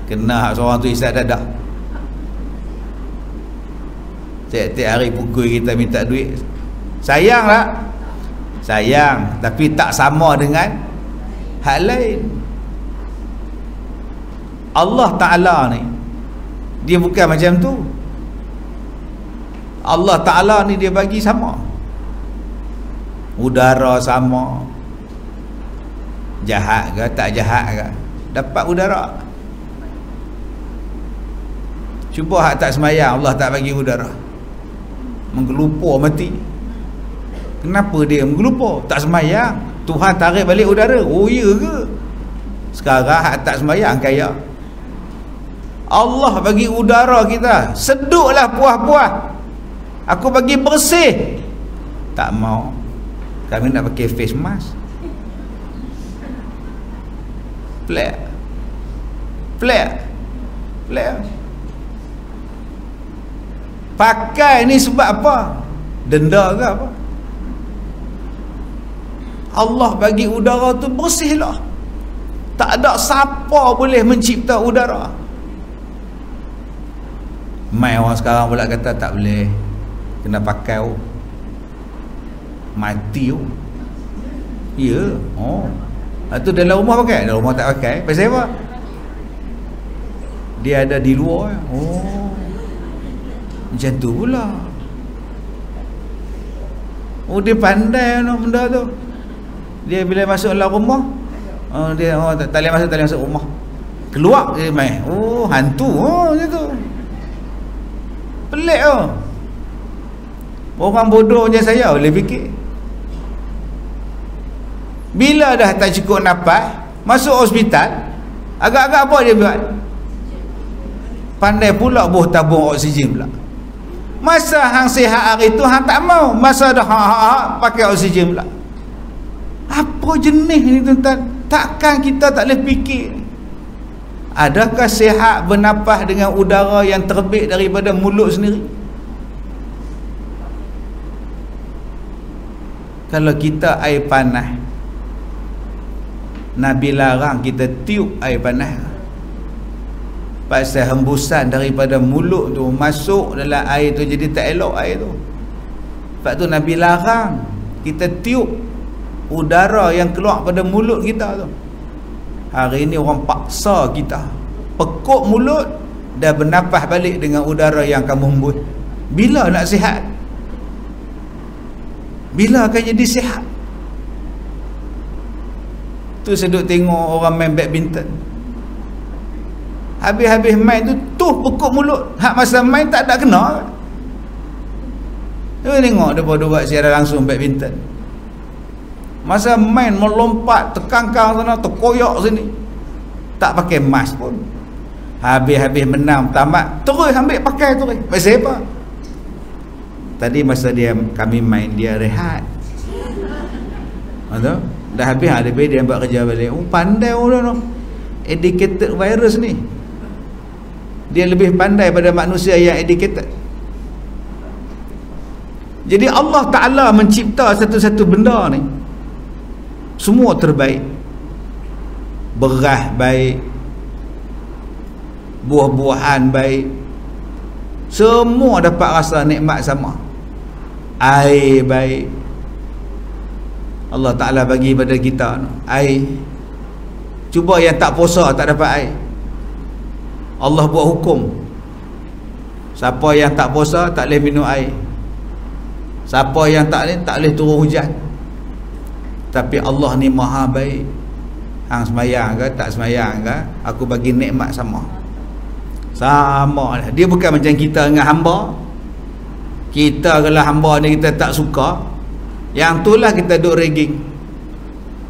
Kena seorang tu isap dadah. Tiap-tiap hari pukul kita minta duit. Sayang tak? Sayang, tapi tak sama dengan hal lain. Allah Ta'ala ni, dia bukan macam tu. Allah Ta'ala ni dia bagi sama. Udara sama. Jahat ke tak jahat ke, dapat udara. Cuba hak tak semayang, Allah tak bagi udara, menggelupur mati. Kenapa dia menggelupur? Tak semayang, Tuhan tarik balik udara. Oh ya ke? Sekarang hak tak semayang kaya. Allah bagi udara kita, seduklah puas-puas. Aku bagi bersih. Tak mau. Kami nak pakai face mask. Pelik. Pakai ni sebab apa? Denda ke apa? Allah bagi udara tu bersihlah. Tak ada siapa boleh mencipta udara. Mai orang sekarang pula kata tak boleh, kena pakai. Mati. Ya. Itu dalam rumah pakai, dalam rumah tak pakai. Pasal apa? Dia ada di luar. Macam tu pula. Dia pandai benda tu. Dia bila masuk dalam rumah, dia tak boleh masuk rumah. Keluar dia main. Hantu. Macam tu. Pelik oh. Orang bodoh macam saya boleh fikir. Bila dah tak cukup nafas, masuk hospital, agak-agak apa dia buat? Pandai pula buh tabung oksigen pula. Masa hang sihat hari tu hang tak mau, masa dah pakai oksigen pula. Apa jenis ni tuan-tuan? Takkan kita tak boleh fikir? Adakah sihat bernafas dengan udara yang terbit daripada mulut sendiri? Kalau kita air panas, Nabi larang kita tiup air panas. Pasal hembusan daripada mulut tu masuk dalam air tu, jadi tak elok air tu. Sebab tu Nabi larang kita tiup udara yang keluar pada mulut kita tu. Hari ni orang paksa kita pekuk mulut dan bernafas balik dengan udara yang kamu hembus. Bila nak sihat? Bila akan jadi sihat? Tu saya duduk tengok orang main badminton. Habis-habis main tu pekuk mulut. Hak masa main tak ada kena. Tu tengok dia buat siaran langsung badminton. Masa main melompat, terkangkang sana, terkoyak sini, tak pakai mask pun. Habis-habis menang tamat, terus ambil pakai terus. Pasal apa? Tadi masa kami main, dia rehat. Betul? Dah habis dia buat kerja balik. Pandai orang tu. Educated virus ni. Dia lebih pandai pada manusia yang educated. Jadi Allah Ta'ala mencipta satu-satu benda ni, semua terbaik. Beras baik, buah-buahan baik, semua dapat rasa nikmat sama. Air baik, Allah Ta'ala bagi pada kita air. Cuba yang tak puasa tak dapat air, Allah buat hukum, siapa yang tak puasa tak boleh minum air, siapa yang tak boleh turun hujan. Tapi Allah ni maha baik. Hang semayang ke tak semayang ke, aku bagi nikmat sama. Sama lah. Dia bukan macam kita dengan hamba. Kita kalau hamba ni kita tak suka, yang tu lah kita duk ragging.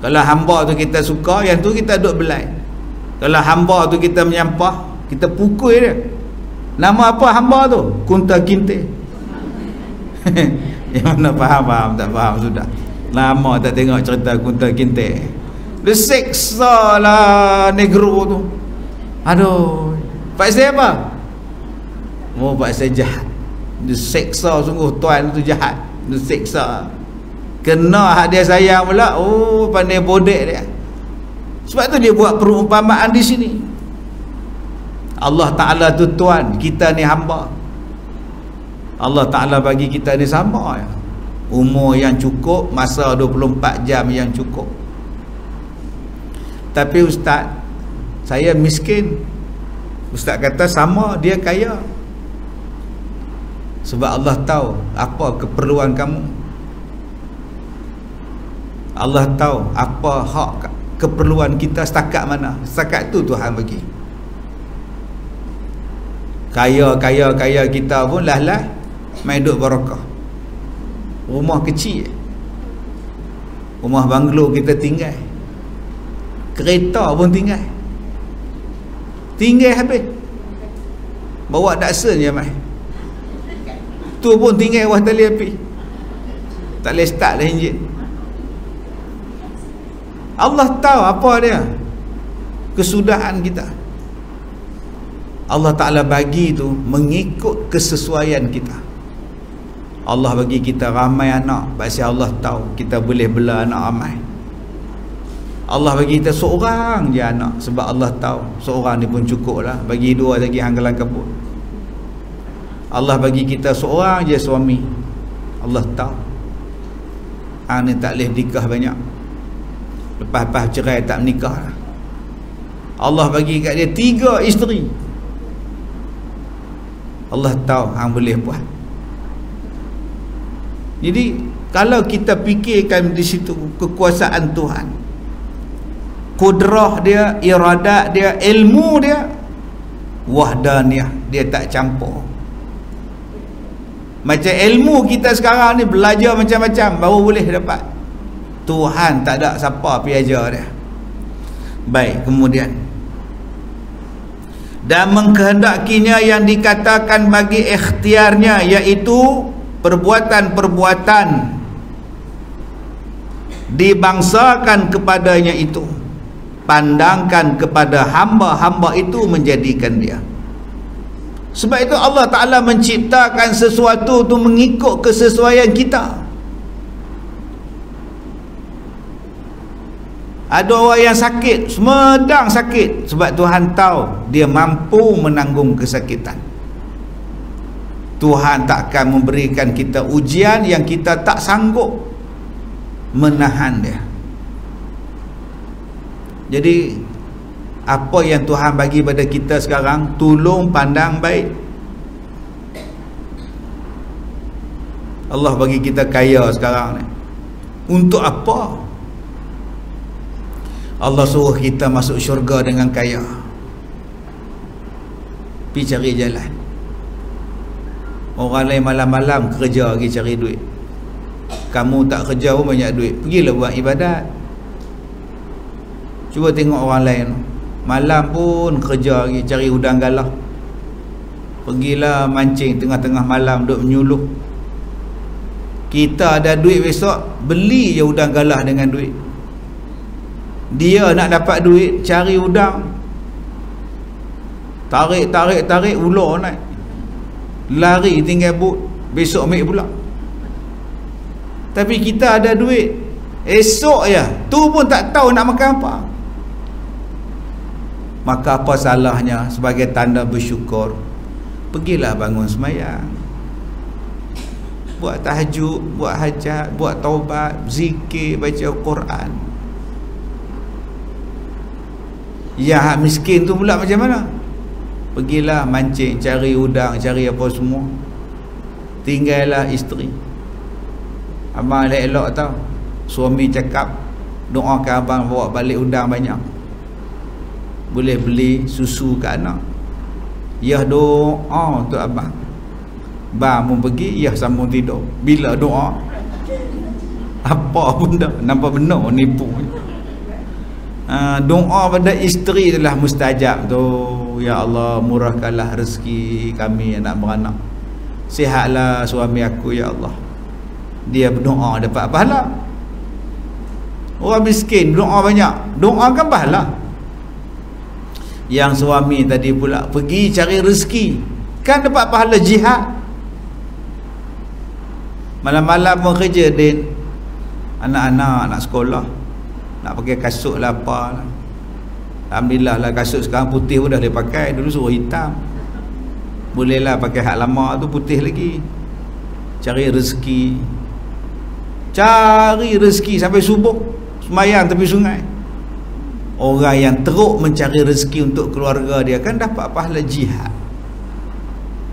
Kalau hamba tu kita suka, yang tu kita duk belai. Kalau hamba tu kita menyampah, kita pukul dia. Nama apa hamba tu? Kunta Kinte. Yang mana faham tak faham sudah. Lama tak tengok cerita Kunta Kinte. Dia seksa lah negro tu. Aduh, paksa apa? Oh, paksa jahat. Dia seksa sungguh, tuan tu jahat. Dia seksa. Kena hak dia sayang pula. Oh, pandai bodek dia. Sebab tu dia buat perumpamaan di sini. Allah Ta'ala tu tuan, kita ni hamba. Allah Ta'ala bagi kita ni sama ya. Umur yang cukup, masa 24 jam yang cukup. Tapi ustaz, saya miskin. Ustaz kata sama, dia kaya. Sebab Allah tahu apa keperluan kamu. Allah tahu apa hak keperluan kita setakat mana. Setakat tu Tuhan bagi. Kaya kita pun lah main duduk barakah. Rumah kecil, rumah banglo kita tinggal, kereta pun tinggal habis. Bawa Datsun je mai, tu pun tinggal bawah tali api, tak boleh start dah enjin. Allah tahu apa dia kesudahan kita. Allah Ta'ala bagi tu mengikut kesesuaian kita. Allah bagi kita ramai anak, pasal Allah tahu kita boleh bela anak ramai. Allah bagi kita seorang je anak, sebab Allah tahu seorang ni pun cukup lah. Bagi dua lagi hanggalan kabut. Allah bagi kita seorang je suami, Allah tahu hang ni tak boleh nikah banyak, lepas cerai tak menikah lah. Allah bagi kat dia 3 isteri, Allah tahu hang boleh buat. Jadi kalau kita fikirkan di situ kekuasaan Tuhan, kudrah dia, iradat dia, ilmu dia, wahdaniyah, dia tak campur. Macam ilmu kita sekarang ni belajar macam-macam baru boleh dapat. Tuhan tak ada siapa pergi ajar dia. Baik, kemudian dan mengkehendakinya yang dikatakan bagi ikhtiarnya, iaitu perbuatan-perbuatan dibangsakan kepadanya itu, pandangkan kepada hamba-hamba itu menjadikan dia. Sebab itu Allah Ta'ala menciptakan sesuatu tu mengikut kesesuaian kita. Ada orang yang sakit, semedang sakit, sebab Tuhan tahu dia mampu menanggung kesakitan. Tuhan takkan memberikan kita ujian yang kita tak sanggup menahan dia. Jadi apa yang Tuhan bagi pada kita sekarang, tolong pandang baik. Allah bagi kita kaya sekarang ni untuk apa? Allah suruh kita masuk syurga dengan kaya. Pergi cari jalan. Orang lain malam-malam kerja pergi cari duit. Kamu tak kerja pun banyak duit, pergilah buat ibadat. Cuba tengok orang lain, malam pun kerja pergi cari udang galah, pergilah mancing tengah-tengah malam duk menyuluh. Kita ada duit besok, beli je udang galah dengan duit. Dia nak dapat duit, cari udang, tarik, ular naik, lari tinggal but, besok ambil pula. Tapi kita ada duit, esok ya, tu pun tak tahu nak makan apa. Maka apa salahnya sebagai tanda bersyukur, pergilah bangun semayang, buat tahajud, buat hajat, buat taubat, zikir, baca Quran. Yang miskin tu pula macam mana? Pergilah mancing, cari udang, cari apa semua, tinggallah isteri. Abang elok tau, suami cakap, doakan abang bawa balik udang banyak, boleh beli susu ke anak. Ya doa tu abang. Bang pun pergi, ya sambung tidur. Bila doa, apa pun dah nampak benar nipu. Doa pada isteri adalah mustajab tu. Ya Allah, murahkanlah rezeki kami anak beranak, sihatlah suami aku ya Allah. Dia berdoa dapat pahala. Orang miskin doa banyak, doa kan pahala. Yang suami tadi pula pergi cari rezeki, kan dapat pahala jihad. Malam-malam pun kerja din, anak-anak nak sekolah, nak pakai kasut lah apa lah. Alhamdulillah lah kasut sekarang putih pun dah boleh pakai. Dulu suruh hitam, bolehlah pakai hak lama tu putih lagi. Cari rezeki sampai subuh, semayang tepi sungai. Orang yang teruk mencari rezeki untuk keluarga dia kan dapat pahala jihad.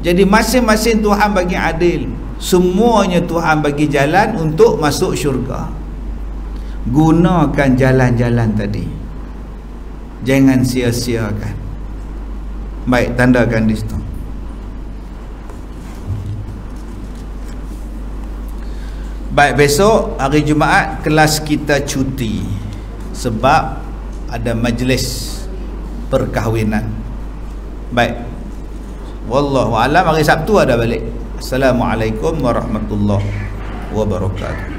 Jadi masing-masing Tuhan bagi adil, semuanya Tuhan bagi jalan untuk masuk syurga. Gunakan jalan-jalan tadi, jangan sia-siakan. Baik, tandakan di situ. Baik, besok hari Jumaat kelas kita cuti sebab ada majlis perkahwinan. Baik, wallahu alam. Hari Sabtu ada balik. Assalamualaikum warahmatullahi wabarakatuh.